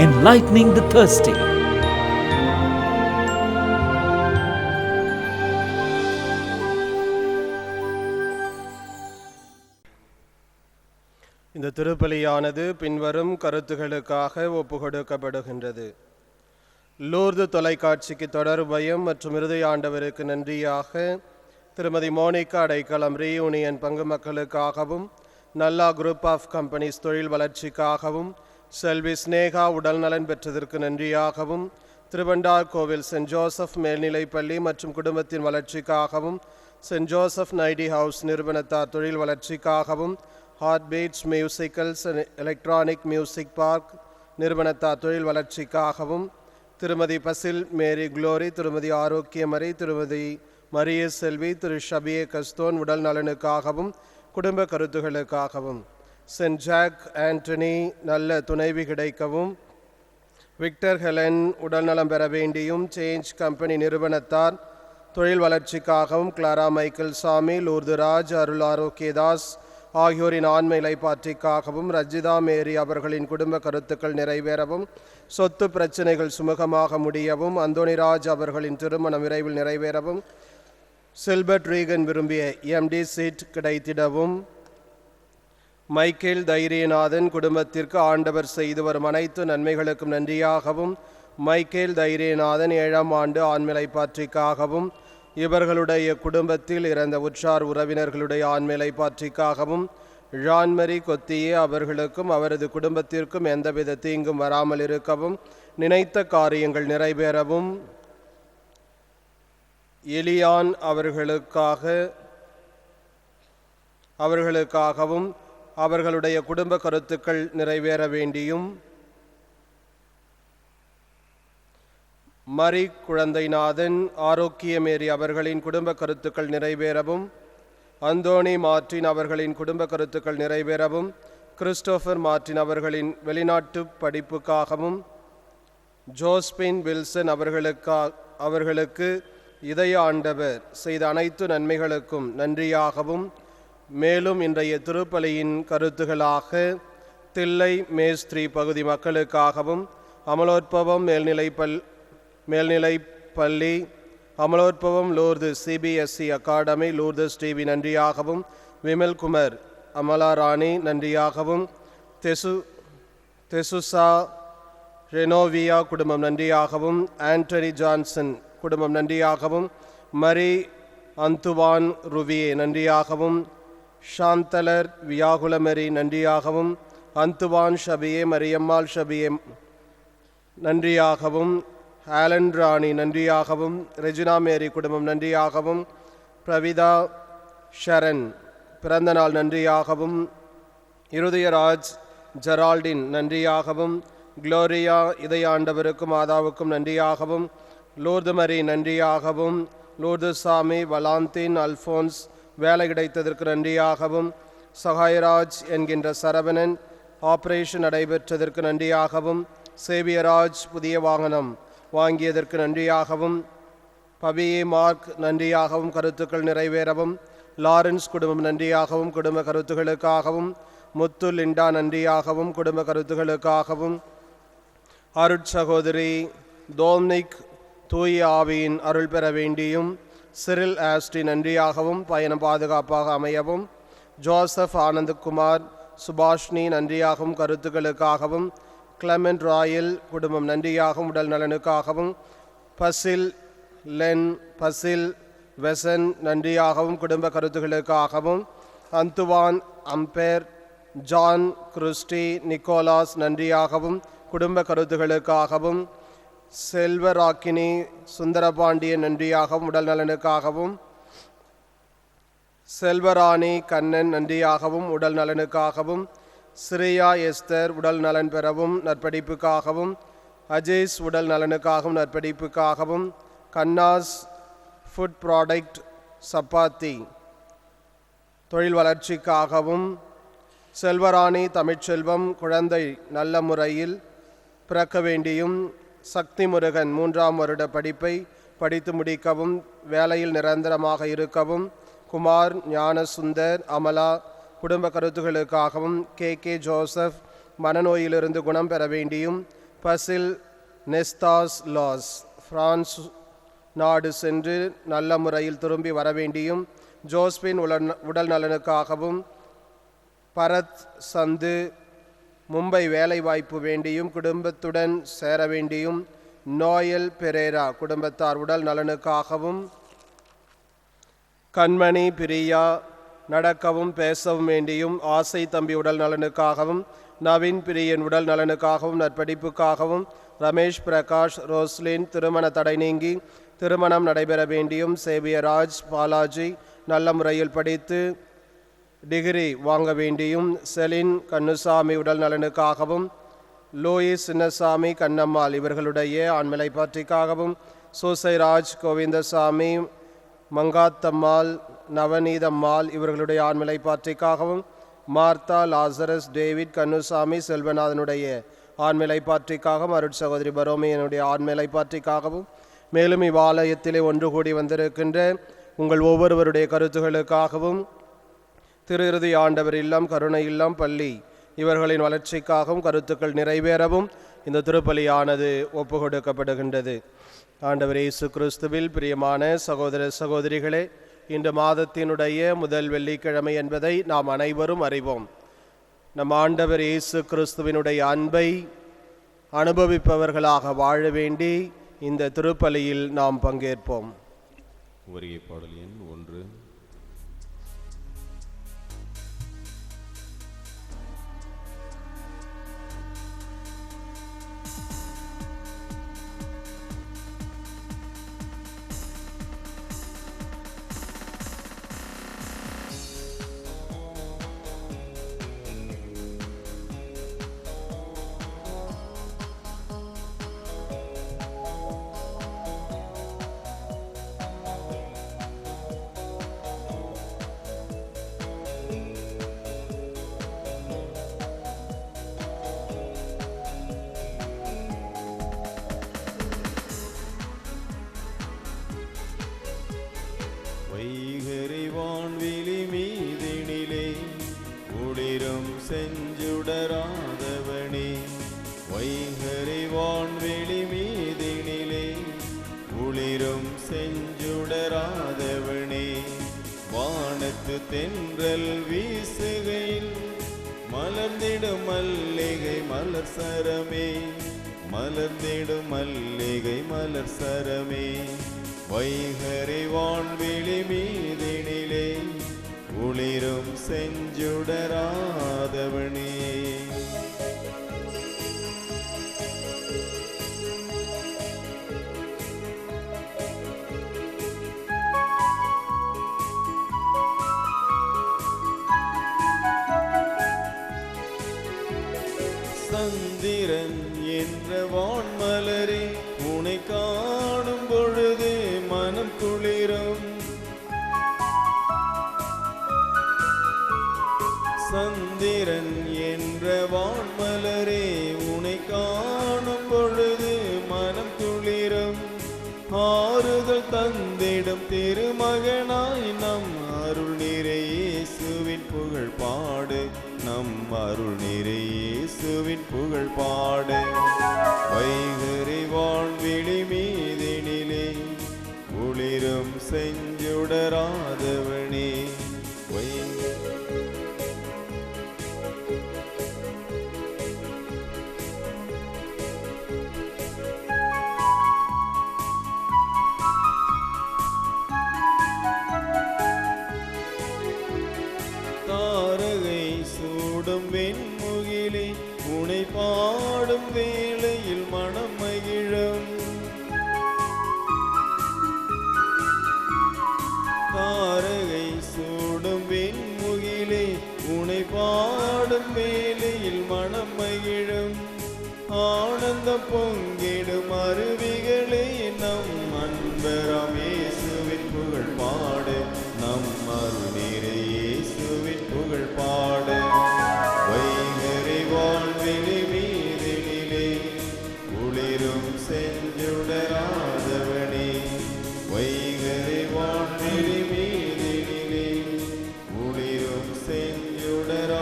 enlightening the thirsty. இந்த திருப்பலியானது பின்வரும் கருத்துகளுக்காக ஒப்புக்கொடுக்கப்படுகின்றது. Lourdes தொலைக்காட்சிக்கு தொடர்பயம் மற்றும் இறுதி ஆண்டவருக்கு நன்றியாக திருமதி மோனிகா அடைக்கலம் ரீயூனியன் பங்கு மக்களுக்காகவும், நல்லா குரூப் ஆஃப் கம்பெனிஸ் தொழில் வளர்ச்சிக்காகவும், செல்வி ஸ்னேகா உடல் நலன் பெற்றதற்கு நன்றியாகவும், திருவண்டார் கோவில் சென்ட் ஜோசப் மேல்நிலைப்பள்ளி மற்றும் குடும்பத்தின் வளர்ச்சிக்காகவும், சென்ட் ஜோசப் நைடி ஹவுஸ் நிறுவனத்தார் தொழில் வளர்ச்சிக்காகவும், heart beats musicals and electronic music park நிறுவனத்தார் தொழில் வளர்ச்சிக்காகவும், திருமதி பசில் மேரி குளோரி, திருமதி ஆரோக்கியமரி, திருமதி மரிய செல்வி, திரு ஷபியே கஸ்தோன் உடல் நலனுக்காகவும் குடும்ப கருத்துகளுக்காகவும், சென்ட் ஜாக் ஆண்டனி நல்ல துணைவி கிடைக்கவும், விக்டர் ஹெலன் உடல்நலம் பெற வேண்டியும், சேஞ்ச் கம்பெனி நிறுவனத்தார் தொழில் வளர்ச்சிக்காகவும், கிளாரா மைக்கேல் சாமி, லூர்துராஜ், அருள் ஆரோக்கியதாஸ் ஆகியோரின் ஆன்ம இலைப்பாற்றிக்காகவும், ரஜிதா மேரி அவர்களின் குடும்ப கருத்துக்கள் நிறைவேறவும், சொத்து பிரச்சனைகள் சுமூகமாக முடியவும், அந்தோனிராஜ் அவர்களின் திருமணம் விரைவில் நிறைவேறவும், சில்பர்ட் ரீகன் விரும்பிய எம்டி சீட் கிடைத்திடவும், மைக்கேல் தைரியநாதன் குடும்பத்திற்கு ஆண்டவர் செய்து வரும் அனைத்து நன்மைகளுக்கும் நன்றியாகவும், மைக்கேல் தைரியநாதன் 7ஆம் ஆண்டு ஆண்மையிலைப்பாற்றிக்காகவும், இவர்களுடைய குடும்பத்தில் இறந்த உற்றார் உறவினர்களுடைய ஆண்மையிலைப்பாற்றிக்காகவும், ஜான்மரி கொத்தியே அவர்களுக்கும் அவரது குடும்பத்திற்கும் எந்தவித தீங்கும் வராமல் இருக்கவும், நினைத்த காரியங்கள் நிறைவேறவும், எலியான் அவர்களுக்காகவும் அவர்களுடைய குடும்ப கருத்துக்கள் நிறைவேற வேண்டியும், மரி குழந்தைநாதன் ஆரோக்கியமேரி அவர்களின் குடும்ப கருத்துக்கள் நிறைவேறவும், அந்தோணி மார்டின் அவர்களின் குடும்ப கருத்துக்கள் நிறைவேறவும், கிறிஸ்டோபர் மார்டின் அவர்களின் வெளிநாட்டு படிப்புக்காகவும், ஜோஸ்பின் வில்சன் அவர்களுக்கு இதய ஆண்டவர் செய்த அனைத்து நன்மைகளுக்கும் நன்றியாகவும், மேலும் இன்றைய திருப்பலியின் கருத்துகளாக தில்லை மேஸ்திரி பகுதி மக்களுக்காகவும், அமலோற்பவம் மேல்நிலைப்பள்ளி, Amalorpavam Lourdes CBSE academy Lourdes TV நன்றியாகவும், விமல்குமார் அமலா ராணி நன்றியாகவும், தெசுசா ரெனோவியா குடும்பம் நன்றியாகவும், ஆண்டனி ஜான்சன் குடும்பம் நன்றியாகவும், மரி அந்துவான் ருவியே நன்றியாகவும், ஷாந்தலர் வியாகுலமரி நன்றியாகவும், அந்துவான் ஷபியே மரியம்மாள் ஷபியே நன்றியாகவும், ஆலன் ராணி நன்றியாகவும், ரெஜினா மேரி குடும்பம் நன்றியாகவும், பிரவிதா ஷரன் பிறந்தநாள் நன்றியாகவும், இருதயராஜ் ஜெரால்டின் நன்றியாகவும், குளோரியா இதய ஆண்டவருக்கும் மாதாவுக்கும் நன்றியாகவும், லூர்து மரி நன்றியாகவும், லூர்து சாமி வலாந்தின் அல்ஃபோன்ஸ் வேலை கிடைத்ததற்கு நன்றியாகவும், சகாயராஜ் என்கின்ற சரவணன் ஆபரேஷன் நடைபெற்றதற்கு நன்றியாகவும், சேவியராஜ் புதிய வாகனம் வாங்கியதற்கு நன்றியாகவும், பபியே மார்க் நன்றியாகவும் கருத்துக்கள் நிறைவேறவும், லாரன்ஸ் குடும்பம் நன்றியாகவும் குடும்ப கருத்துகளுக்காகவும், முத்து லிண்டா நன்றியாகவும் குடும்ப கருத்துகளுக்காகவும், அருட்சகோதரி டோம்னிக் தூய ஆவியின் அருள் பெற வேண்டியும், சிரில் ஆஸ்டி நன்றியாகவும் பயணம் பாதுகாப்பாக அமையவும், ஜோசப் ஆனந்தகுமார் சுபாஷ்னி நன்றியாகவும் கருத்துக்களுக்காகவும், கிளமெண்ட் ராயல் குடும்பம் நன்றியாகவும் உடல் நலனுக்காகவும், பசில் வெசன் நன்றியாகவும் குடும்ப கருத்துக்களுக்காகவும், அந்துவான் அம்பேர் ஜான் கிறிஸ்டி நிக்கோலாஸ் நன்றியாகவும் குடும்ப கருத்துக்களுக்காகவும், செல்வராக்கினி சுந்தரபாண்டியன் நன்றியாகவும் உடல் நலனுக்காகவும், செல்வராணி கண்ணன் நன்றியாகவும் உடல் நலனுக்காகவும், சிரியா எஸ்தர் உடல் நலன் பெறவும் நற்படிப்புக்காகவும், அஜேஸ் உடல் நலனுக்காகவும் நற்படிப்புக்காகவும், கன்னாஸ் ஃபுட் ப்ராடக்ட் சப்பாத்தி தொழில் வளர்ச்சிக்காகவும், செல்வராணி தமிழ்ச்செல்வம் குழந்தை நல்ல முறையில் பிறக்க வேண்டியும், சக்தி முருகன் 3ஆம் வருட படிப்பை படித்து முடிக்கவும் வேலையில் நிரந்தரமாக இருக்கவும், குமார் ஞானசுந்தர் அமலா குடும்ப கருத்துகளுக்காகவும், கே ஜோசப் மனநோயிலிருந்து குணம் பெற வேண்டியும், பசில் நெஸ்தாஸ் லாஸ் பிரான்ஸ் நாடு சென்று நல்ல முறையில் திரும்பி வர வேண்டியும், ஜோஸ்பின் உடல் நலனுக்காகவும், பரத் சந்து மும்பை வேலைவாய்ப்பு வேண்டியும் குடும்பத்துடன் சேர வேண்டியும், நோயல் பெரேரா குடும்பத்தார் உடல் நலனுக்காகவும், கண்மணி பிரியா நடக்கவும் பேசவும் வேண்டியும், ஆசை தம்பி உடல் நலனுக்காகவும், நவீன் பிரியன் உடல் நலனுக்காகவும், நற்படிப்புக்காகவும், ரமேஷ் பிரகாஷ் ரோஸ்லின் திருமண தடை நீங்கி திருமணம் நடைபெற வேண்டியும், சேவியராஜ் பாலாஜி நல்ல முறையில் படித்து டிகிரி வாங்க வேண்டியும், செலின் கண்ணுசாமி உடல் நலனுக்காகவும், லூயிஸ் சின்னசாமி கண்ணம்மாள் இவர்களுடைய ஆண்மலை பாற்றிக்காகவும், சூசைராஜ் கோவிந்தசாமி மங்காத்தம்மாள் நவநீதம்மாள் இவர்களுடைய ஆண்மலை பாற்றிக்காகவும், மார்த்தா லாசரஸ் டேவிட் கண்ணுசாமி செல்வநாதனுடைய ஆண்மலை பாற்றிக்காகவும், அருட்சகோதரி பரோமியனுடைய ஆண்மலை பாற்றிக்காகவும், மேலும் இவ்வாலயத்திலே ஒன்று கூடி வந்திருக்கின்ற உங்கள் ஒவ்வொருவருடைய கருத்துகளுக்காகவும், திரு இறுதி ஆண்டவர் இல்லம், கருணை இல்லம், பள்ளி இவர்களின் வளர்ச்சிக்காகவும் கருத்துக்கள் நிறைவேறவும் இந்த திருப்பலியானது ஒப்பு கொடுக்கப்படுகின்றது. ஆண்டவர் இயேசு கிறிஸ்துவில் பிரியமான சகோதர சகோதரிகளே, இன்று மாதத்தினுடைய முதல் வெள்ளிக்கிழமை என்பதை நாம் அனைவரும் அறிவோம். நம் ஆண்டவர் இயேசு கிறிஸ்துவினுடைய அன்பை அனுபவிப்பவர்களாக வாழ வேண்டி இந்த திருப்பலியில் நாம் பங்கேற்போம். வருகை பாடல் எண் 1. வைகரை வான்வெளி மீதினிலே ஒளிரும் செஞ்சுடராதவனே, வைகரை வான்வெளி மீதினிலே ஒளிரும் செஞ்சுடராதவனே, வானத்து தென்றல் வீசுகையில் மலர்ந்திடும் மல்லிகை மலர் சரமே, மலர்ந்திடும் மல்லிகை மலர் சரமே, வைகரை வான்வெளி மீதினிலே ஒளிரும் செஞ்சுடராதவனே. சந்திரன் என்ற வான்மலரே, உனை காணும் பொழுது மனம் குளிரும். சந்திரன் என்ற வான்மலரே, உனை காணும் பொழுது மனம் குளிரும். ஆறுதல் தந்திடும் திருமகனாய் நம் அருள் நிறை இயேசுவின் புகழ் பாடு, நம் அருள் நிறை இயேசுவின் புகழ் பாடு. வைகரை வான்வெளி மீதினிலே ஒளிரும் செஞ்சுடராதவனே, தாரகை சூடும் வெண்முகிலே, உனை பாடும் வேளையில் மனம் மகிழும். தாரகை சூடும் வெண்முகிலே, உனை பாடும் வேளையில் மனம் மகிழும். ஆனந்தம் பொங்கிடும் அருவிகளே, நம் அன்பராம் இயேசுவின் புகழ் பாடு, நம் அருள் நிறை இயேசுவின் புகழ் பாடு. வைகரை வான்வெளி மீதினிலே ஒளிரும் செஞ்சுடராதவனே, வைகரை வான்வெளி மீதினிலே ஒளிரும் செஞ்சுடராதவனே.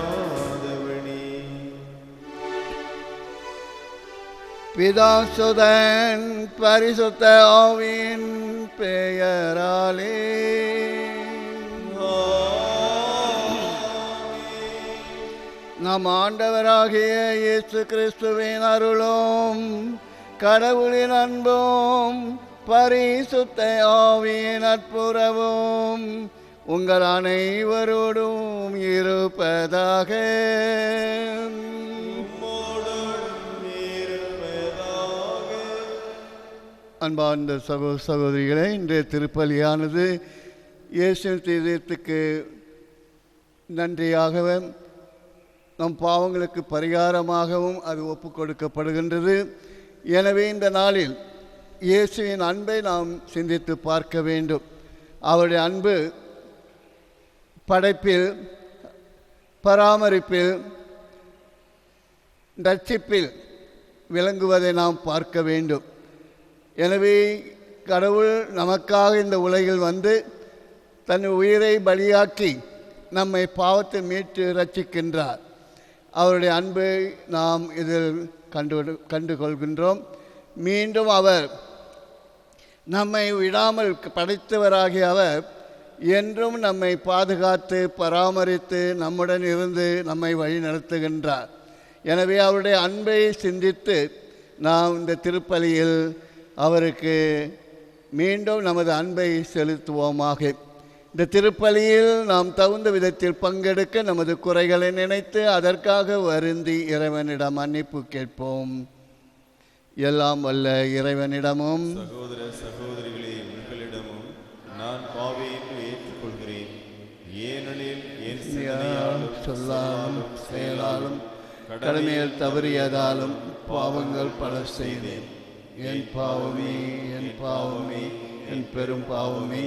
பிதாசுதன் பரிசுத்த ஆவியின் பெயராலே. நம் ஆண்டவராகிய இயேசு கிறிஸ்துவின் அருளும் கடவுளின் அன்பும் பரிசுத்த ஆவியின் நட்புறவும் உங்கள் அனைவரோடும் இருப்பதாக. அன்பார்ந்த சகோதரிகளே, இன்றைய திருப்பலியானது இயேசுவின் தீர்த்தத்துக்கு நன்றியாகவும் நம் பாவங்களுக்கு பரிகாரமாகவும் அது ஒப்பு கொடுக்கப்படுகின்றது. எனவே இந்த நாளில் இயேசுவின் அன்பை நாம் சிந்தித்து பார்க்க வேண்டும். அவருடைய அன்பு படைப்பில், பராமரிப்பில், ரட்சிப்பில் விளங்குவதை நாம் பார்க்க வேண்டும். எனவே கடவுள் நமக்காக இந்த உலகில் வந்து தன் உயிரை பலியாக்கி நம்மை பாவத்தை மீட்டு ரட்சிக்கின்றார். அவருடைய அன்பை நாம் இதில் கண்டுகொள்கின்றோம். மீண்டும் அவர் நம்மை விடாமல் படைத்தவராகிய அவர் என்றும் நம்மை பாதுகாத்து பராமரித்து நம்முடன் இருந்து நம்மை வழி நடத்துகின்றார். எனவே அவருடைய அன்பை சிந்தித்து நாம் இந்த திருப்பலியில் அவருக்கு மீண்டும் நமது அன்பை செலுத்துவோமாக. இந்த திருப்பலியில் நாம் தகுந்த விதத்தில் பங்கெடுக்க நமது குறைகளை நினைத்து அதற்காக வருந்தி இறைவனிடம் மன்னிப்பு கேட்போம். எல்லாம் வல்ல இறைவனிடமும் சகோதர சகோதரிகளே, உங்களிடமும் நான் பாவியை ஏற்றுக்கொள்கிறேன். ஏனெனில் என் சிந்தனையாலும் சொல்லாலும் செயலாலும் கடமையில் தவறியதாலும் பாவங்கள் பல செய்தேன். என் பாவமே, என் பாவமே, என் பெரும் பாவமே.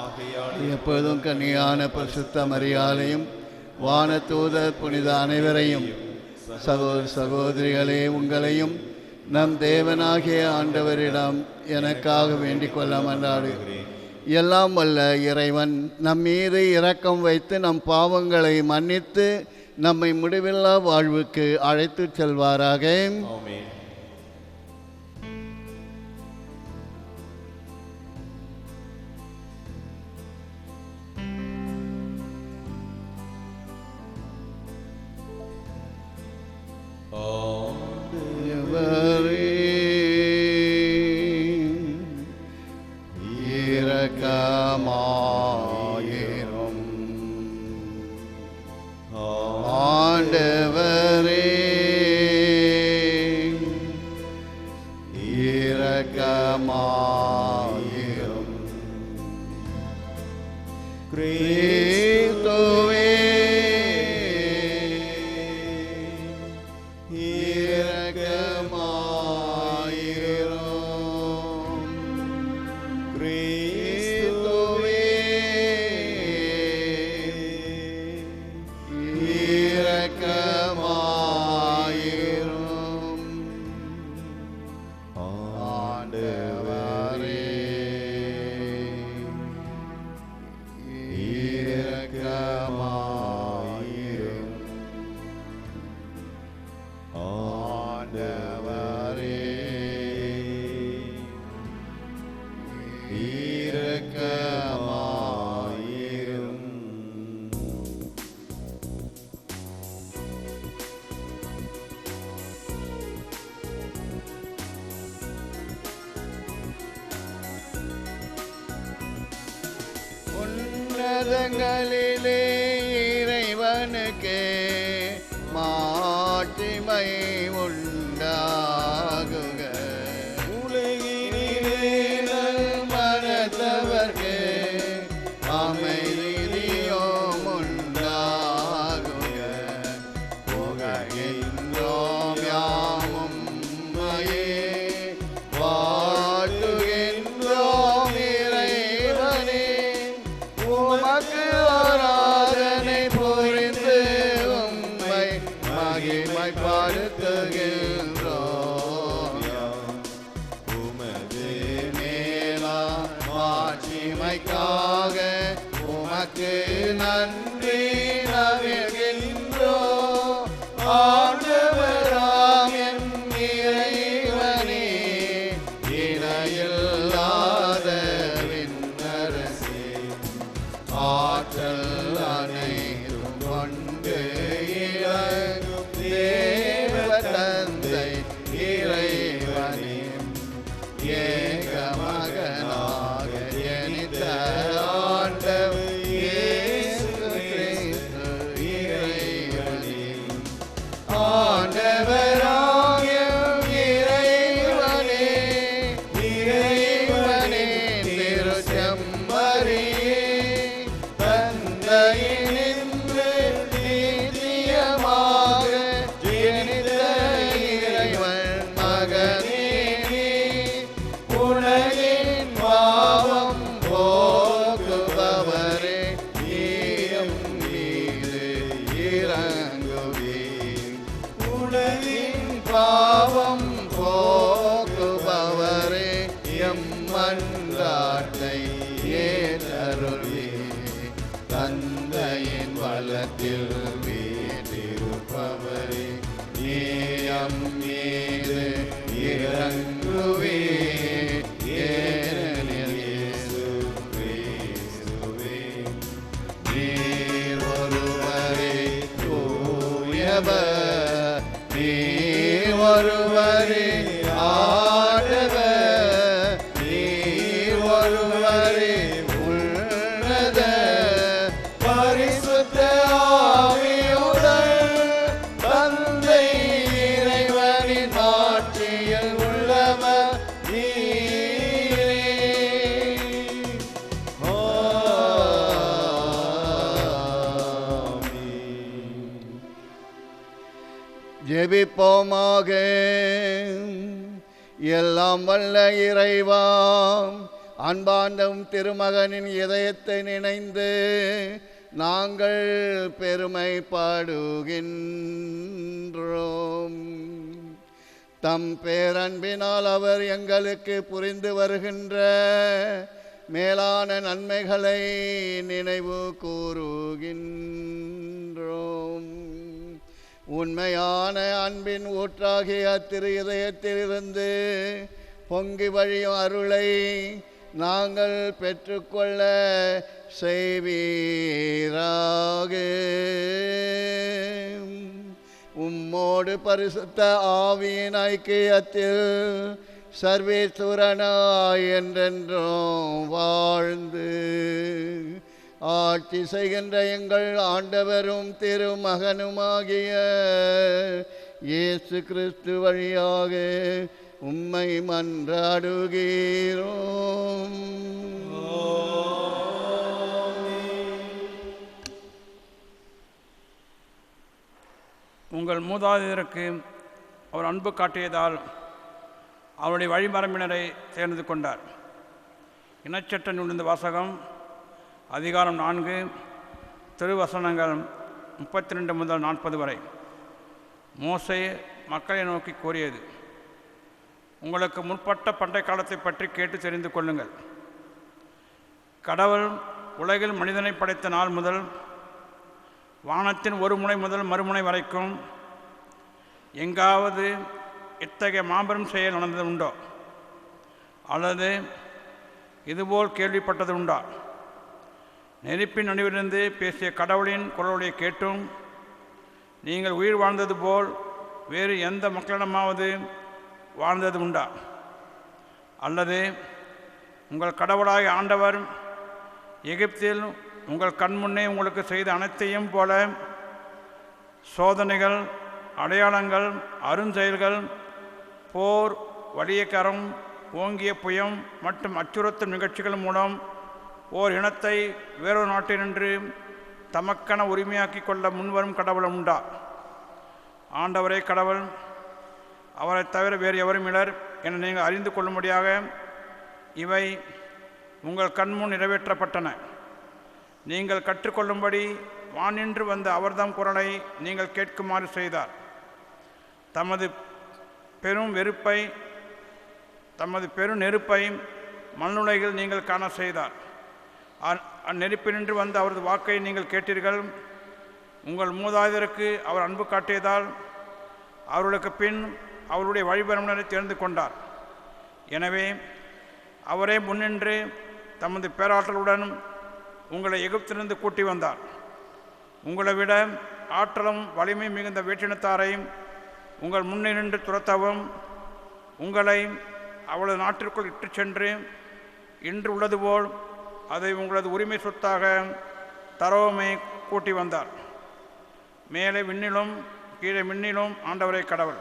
ஆகையால் எப்போதும் கன்னியான பரிசுத்த மரியாதையும் வானதூதர் புனித அனைவரையும் சகோதர சகோதரிகளே உங்களையும் நம் தேவனாகிய ஆண்டவரிடம் எனக்காக வேண்டிக் கொள்ள மன்றாடுகிறேன். எல்லாம் வல்ல இறைவன் நம் மீது இரக்கம் வைத்து நம் பாவங்களை மன்னித்து நம்மை முடிவில்லா வாழ்வுக்கு அழைத்து செல்வாராக. ஆமென். உன்னதங்களிலே இறைவனுக்கே மாட்சிமை உண்டாகுக. உலகினிலே மனத்தவர்க்கு அமைதியும் உண்டாகுக. புகழ்கின்றோம் யாமும் உம்மையே, வாழ்த்துகின்றோம் இறைவனே. உமக்கு ஆராதனை புரிந்து உம்மை மகிமைப்படுத்துகின்றோம். உமது மேலா மாட்சிமைக்காக உமக்கு நன்றி நல்கின்றோம். ஆண்டவராம் என் இறைவனே, ஏக மகனாக ஜனித்த ஆண்டவர் இயேசு கிறிஸ்து இறைவனின் ஆண்டவராகிய இறைவனே, இறைவனின் திருச்செம்மறியே, தந்தையினின்று நித்தியமாக ஜனித்த இறைவன் மகனே, உலகின் பாவம் போக்குபவரே, நீயும் மீது இறங்குவீர். உலகின் பாவம் போக்குபவரே, எம் மன்றாட்டை ஏற்றருள்வீர். தந்தையின் வலத்தில் வீற்றிருப்பவரே, நீயம் மீது இறங்குவீர். ஏனெனில் இயேசு கிறிஸ்துவே, நீர் ஒருவரே தூயவர், நீர் ஒருவரே ஆண்டவர், நீர் ஒருவரே உன்னத பரிசுத்த ஆவியுடன் தந்தை இறைவனின் ஆட்சியில் உள்ளவர் நீரே. ஜெபிப்போமாக. எல்லாம் வல்ல இறைவாம், அன்பாண்டும் திருமகனின் இதயத்தை நினைந்து நாங்கள் பெருமைப்படுகின்றோம். தம் பேரன்பினால் அவர் எங்களுக்கு புரிந்து வருகின்ற மேலான நன்மைகளை நினைவு கூறுகின்றோம். உண்மையான அன்பின் ஊற்றாகிய திரு இதயத்திலிருந்து பொங்கி வழியும் அருளை நாங்கள் பெற்றுக்கொள்ள செய்வீராக. உம்மோடு பரிசுத்த ஆவியின் ஐக்கியத்தில் சர்வேஸ்வரனாய் என்றென்றும் வாழ்ந்து ஆட்சி செய்கின்ற எங்கள் ஆண்டவரும் திருமகனுமாகிய இயேசு கிறிஸ்து வழியாக உம்மை மன்றாடுகிறோம். உங்கள் மூதாதையருக்கு அவர் அன்பு காட்டியதால் அவருடைய வழிமரபினரை தேர்ந்து கொண்டார். இனச்சட்ட நூலிருந்த வாசகம் அதிகாரம் 4 திருவசனங்கள் 32 முதல் 40 வரை. மோசே மக்களை நோக்கி கூறியது: உங்களுக்கு முற்பட்ட பண்டை காலத்தை பற்றி கேட்டு தெரிந்து கொள்ளுங்கள். கடவுள் உலகில் மனிதனை படைத்த நாள் முதல் வானத்தின் ஒரு முனை முதல் மறுமுனை வரைக்கும் எங்காவது இத்தகைய மாபெரும் செயல் நடந்தது உண்டோ? அல்லது இதுபோல் கேள்விப்பட்டது உண்டா? நெருப்பின் நடுவிலிருந்து பேசிய கடவுளின் குரலுடைய கேட்டும் நீங்கள் உயிர் வாழ்ந்தது போல் வேறு எந்த மக்களிடமாவது வாழ்ந்தது உண்டா? அல்லது உங்கள் கடவுளாகிய ஆண்டவர் எகிப்தில் உங்கள் கண்முன்னே உங்களுக்கு செய்த அனைத்தையும் போல சோதனைகள், அடையாளங்கள், அருஞ்செயல்கள், போர், வலியக்கரம், ஓங்கிய புயம் மற்றும் அச்சுறுத்தும் நிகழ்ச்சிகள் மூலம் ஓர் இனத்தை வேறொரு நாட்டினின்று தமக்கென உரிமையாக்கி கொள்ள முன்வரும் கடவுள் உண்டா? ஆண்டவரே கடவுள், அவரை தவிர வேறு எவரும் இலர் என நீங்கள் அறிந்து கொள்ளும்படியாக இவை உங்கள் கண்முன் நிறைவேற்றப்பட்டன. நீங்கள் கற்றுக்கொள்ளும்படி வானின்று வந்த அவர்தம் குரலை நீங்கள் கேட்குமாறு செய்தார். தமது பெரும் நெருப்பை மண்ணுலகில் நீங்கள் காண செய்தார். அந்நெருப்பினின்று வந்த அவரது வாக்கை நீங்கள் கேட்டீர்கள். உங்கள் மூதாதையருக்கு அவர் அன்பு காட்டியதால் அவர்களுக்கு பின் அவருடைய வழிபரம்பினரை தேர்ந்து கொண்டார். எனவே அவரே முன்னின்று தமது பேராற்றலுடன் உங்களை எகிப்திலிருந்து கூட்டி வந்தார். உங்களை விட ஆற்றலும் வலிமை மிகுந்த வேற்றினத்தாரை உங்கள் முன்னின்று துரத்தவும் உங்களை அவளது நாட்டிற்குள் இட்டு சென்று இன்று உள்ளது போல் அதை உங்களது உரிமை சொத்தாக தரவுமை கூட்டி வந்தார். மேலே விண்ணிலும் கீழே மின்னிலும் ஆண்டவரை கடவுள்,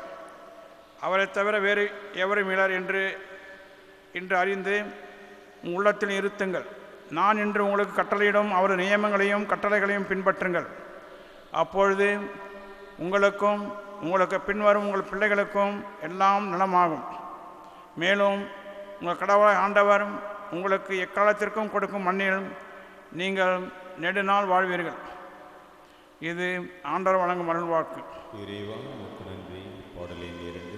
அவரை தவிர வேறு எவரும் இலர் என்று அறிந்து உள்ளத்தில் இருத்துங்கள். நான் இன்று உங்களுக்கு கட்டளையிடும் அவரது நியமங்களையும் கட்டளைகளையும் பின்பற்றுங்கள். அப்பொழுது உங்களுக்கும் உங்களுக்கு பின்வரும் உங்கள் பிள்ளைகளுக்கும் எல்லாம் நலமாகும். மேலும் உங்கள் கடவுளாய் ஆண்டவர் உங்களுக்கு எக்காலத்திற்கும் கொடுக்கும் மண்ணில் நீங்கள் நெடுநாள் வாழ்வீர்கள். இது ஆண்டவர் வழங்கும் அருள்வாக்கு. இறைவா உமக்கு நன்றி. பாடலின் 2.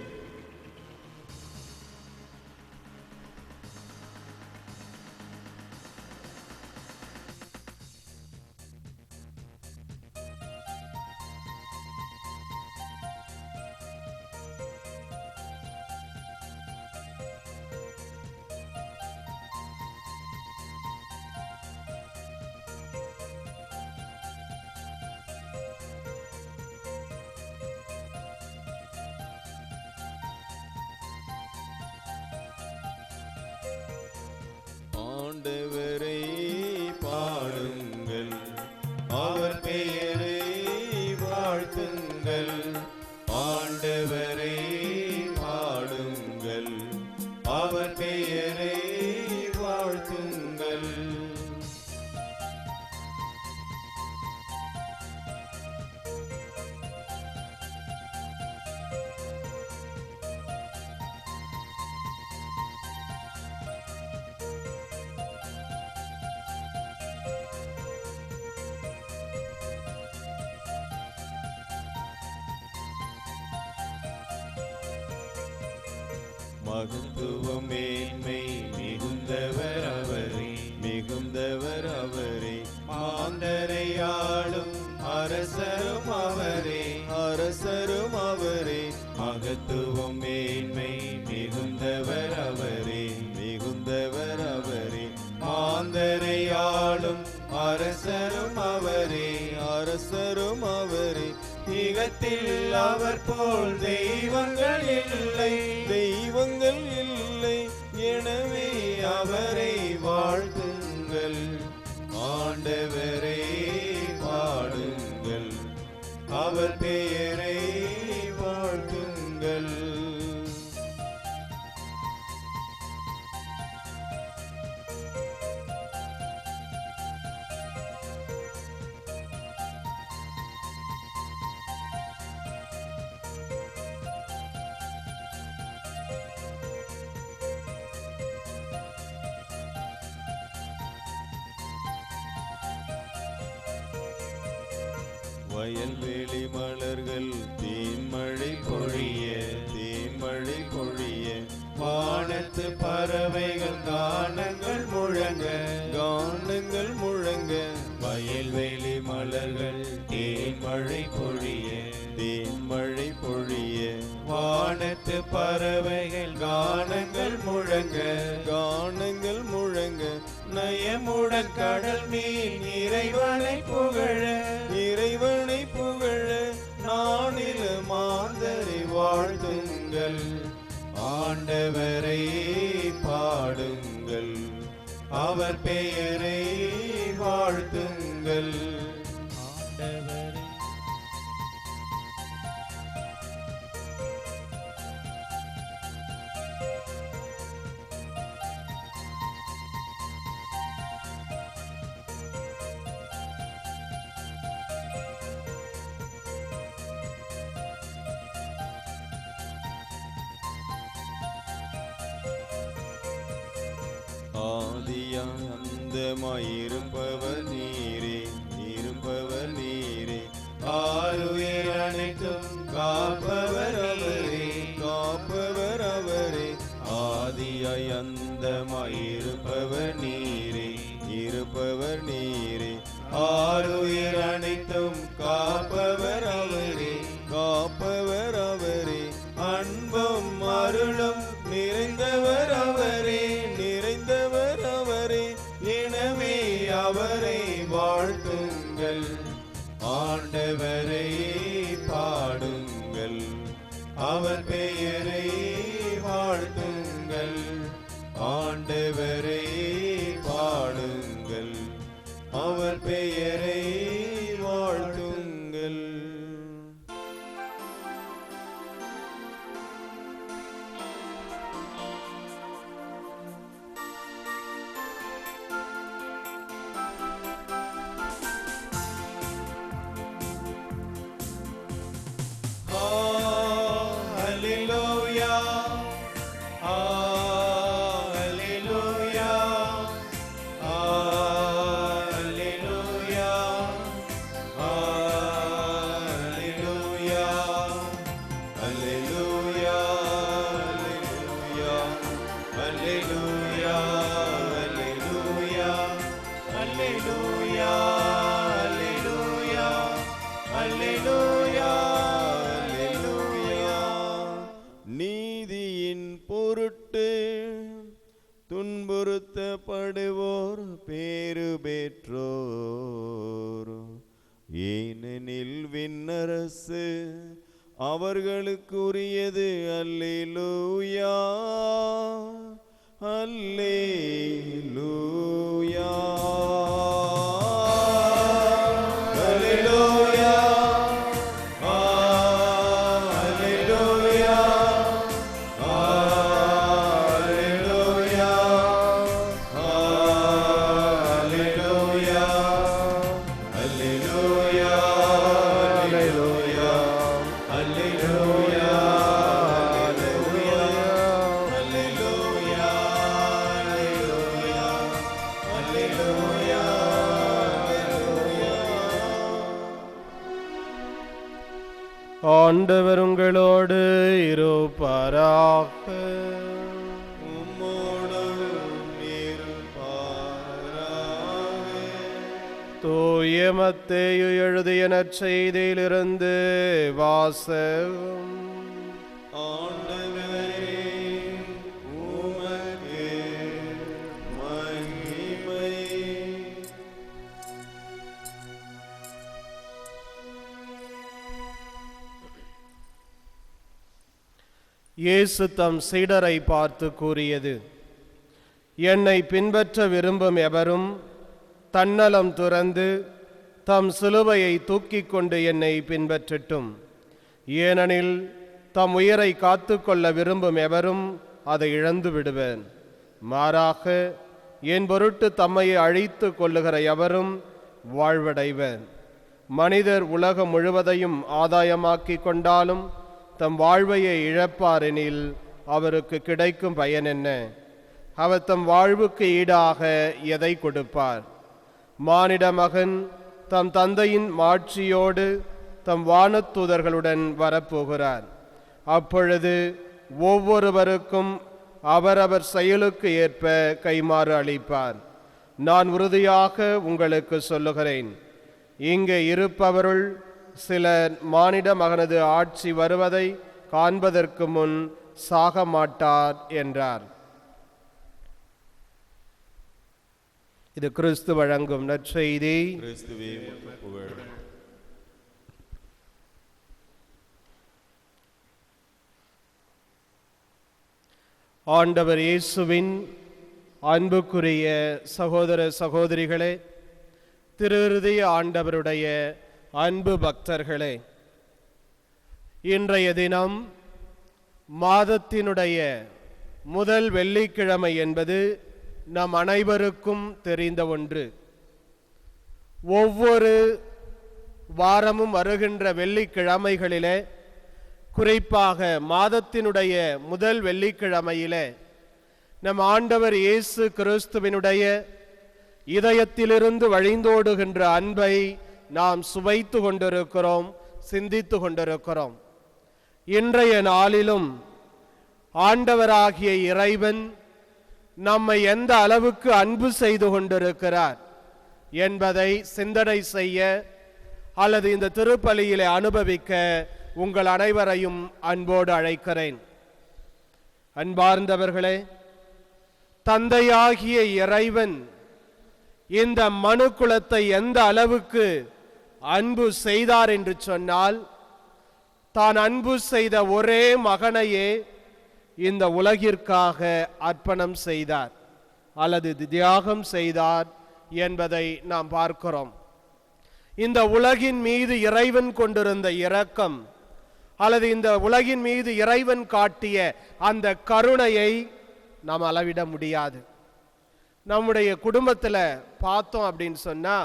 ஆண்டவரை பாடுங்கள், அவர் பெயரை வாழ்த்துங்கள். ஆண்டவரை பாடுங்கள், அவர் பெயரை வாழ்த்துங்கள். மகத்துவம் மேன்மை மிகுந்தவர் அவரே, மிகுந்தவர் அவரே. மாந்தரையாளும் அரசரும் அவரே, அரசரும் அவரே. மகத்துவம் மேன்மை மிகுந்தவர் அவரே, மிகுந்தவர் அவரே. மாந்தரையாளும் அரசரும் அவரே, அரசரும் அவரே. இகத்தில் அவர் போல் தெய்வங்கள் இல்லை, தெய்வங்கள் இல்லை. எனவே அவரை வாழ்த்துங்கள், ஆண்டவரை பாடுங்கள், அவர் பெயரை வாழ்த்துங்கள். வயல்வெளி மலர்கள் தேன்மழை பொழிய, தேன்மழை பொழிய. வானத்து பறவைகள் கானங்கள் முழங்க, கானங்கள் முழங்க. வயல்வெளி மலர்கள் தேன்மழை பொழிய, தேன்மழை பொழிய. வானத்து பறவைகள் கானங்கள் முழங்க, கானங்கள் முழங்க. நயமுடன் கடல் மீன் இறைவனை புகழ, இறைவனை புகழ. நானில மாந்தரை வாழ்த்துங்கள், ஆண்டவரை பாடுங்கள், அவர் பெயரை வாழ்த்துங்கள். ஆண்டவரை ஆதியாய் அந்தமாயிருப்பவர் நீரே, இருப்பவர் நீரே. ஆருயிர் அனைத்தும் காப்பவர் அவரே, காப்பவர் அவரே. ஆதியாய் அந்தமாயிருப்பவர் நீரே, இருப்பவர் நீரே. ஆருயிர் அனைத்தும் காப்பவர் அவரே, காப்பவர் அவரே. அன்பும் அருளும் நிறைந்தவர் அவரே, நிறைந்தவர் அவரே. எனவே அவரை வாழ்த்துங்கள், ஆண்டவரை பாடுங்கள், அவர் பெயரை வாழ்த்துங்கள். ஆண்டவரை பாடுங்கள், அவர் பெயரை வாழ்த்துங்கள். நீதியின் பொருட்டு துன்புறுத்தப்படுவோர் பேறு பெற்றோர், ஏனெனில் விண்ணரசு அவர்களுக்குரியது. அல்லேலூயா, அல்லேலூயா, அல்லேலூயா, அல்லேலூயா, அல்லேலூயா, அல்லேலூயா, அல்லேலூயா, அல்லேலூயா, ஆண்டவர் உங்களோடு இருப்பாராக. உம்மோடும் இருப்பாராக. தூய மத்தேயு எழுதிய நற்செய்தியிலிருந்து வாசகம். ஆண்டவரே, உமக்கு மகிமை. இயேசு தம் சீடரை பார்த்து கூறியது: என்னை பின்பற்ற விரும்பும் எவரும் தன்னலம் துறந்து தம் சிலுவையை தூக்கிக் கொண்டு என்னை பின்பற்றட்டும். ஏனெனில் தம் உயிரை காத்து கொள்ள விரும்பும் எவரும் அதை இழந்து விடுவேன். மாறாக என் பொருட்டு தம்மையை அழித்து கொள்ளுகிற எவரும் வாழ்வடைவேன். மனிதர் உலகம் முழுவதையும் ஆதாயமாக்கி கொண்டாலும் தம் வாழ்வையை இழப்பாரெனில் அவருக்கு கிடைக்கும் பயன் என்ன? அவர் தம் வாழ்வுக்கு ஈடாக எதை கொடுப்பார்? மானிட மகன் தம் தந்தையின் மாட்சியோடு தம் வானத்தூதர்களுடன் வரப்போகிறார். அப்பொழுது ஒவ்வொருவருக்கும் அவரவர் செயலுக்கு ஏற்ப கைமாறு அளிப்பார். நான் உறுதியாக உங்களுக்கு சொல்லுகிறேன், இங்கே இருப்பவருள் சிலர் மானிட மகனது ஆட்சி வருவதை காண்பதற்கு முன் சாக மாட்டார் என்றார். இது கிறிஸ்து வழங்கும் நற்செய்தி. கிறிஸ்துவே உமக்கு புகழ். ஆண்டவர் இயேசுவின் அன்புக்குரிய சகோதர சகோதரிகளே, திருஹிருதய ஆண்டவருடைய அன்பு பக்தர்களே, இன்றைய தினம் மாதத்தினுடைய முதல் வெள்ளிக்கிழமை என்பது நம் அனைவருக்கும் தெரிந்த ஒன்று. ஒவ்வொரு வாரமும் வருகின்ற வெள்ளிக்கிழமைகளிலே, குறிப்பாக மாதத்தினுடைய முதல் வெள்ளிக்கிழமையிலே, நம் ஆண்டவர் இயேசு கிறிஸ்துவினுடைய இதயத்திலிருந்து வழிந்தோடுகின்ற அன்பை நாம் சுவைத்து கொண்டிருக்கிறோம், சிந்தித்து கொண்டிருக்கிறோம். இன்றைய நாளிலும் ஆண்டவராகிய இறைவன் நம்மை எந்த அளவுக்கு அன்பு செய்து கொண்டிருக்கிறார் என்பதை சிந்தனை செய்ய அல்லது இந்த திருப்பலியிலே அனுபவிக்க உங்கள் அனைவரையும் அன்போடு அழைக்கிறேன். அன்பார்ந்தவர்களே, தந்தையாகிய இறைவன் இந்த மனு குலத்தை எந்த அளவுக்கு அன்பு செய்தார் என்று சொன்னால், தான் அன்பு செய்த ஒரே மகனையே இந்த உலகிற்காக அர்ப்பணம் செய்தார் அல்லது தியாகம் செய்தார் என்பதை நாம் பார்க்கிறோம். இந்த உலகின் மீது இறைவன் கொண்டிருந்த இரக்கம் அல்லது இந்த உலகின் மீது இறைவன் காட்டிய அந்த கருணையை நாம் அளவிட முடியாது. நம்முடைய குடும்பத்தில் பார்த்தோம் அப்படின்னு சொன்னா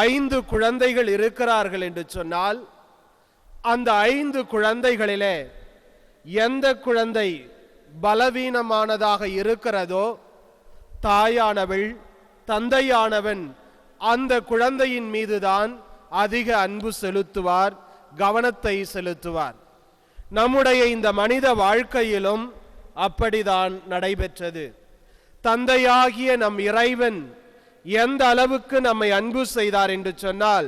5 குழந்தைகள் இருக்கிறார்கள் என்று சொன்னால் அந்த 5 குழந்தைகளிலே எந்த குழந்தை பலவீனமானதாக இருக்கிறதோ தாயானவள் தந்தையானவன் அந்த குழந்தையின் மீதுதான் அதிக அன்பு செலுத்துவார், கவனத்தை செலுத்துவார். நம்முடைய இந்த மனித வாழ்க்கையிலும் அப்படிதான் நடைபெற்றது. தந்தையாகிய நம் இறைவன் எந்த அளவுக்கு நம்மை அன்பு செய்தார் என்று சொன்னால்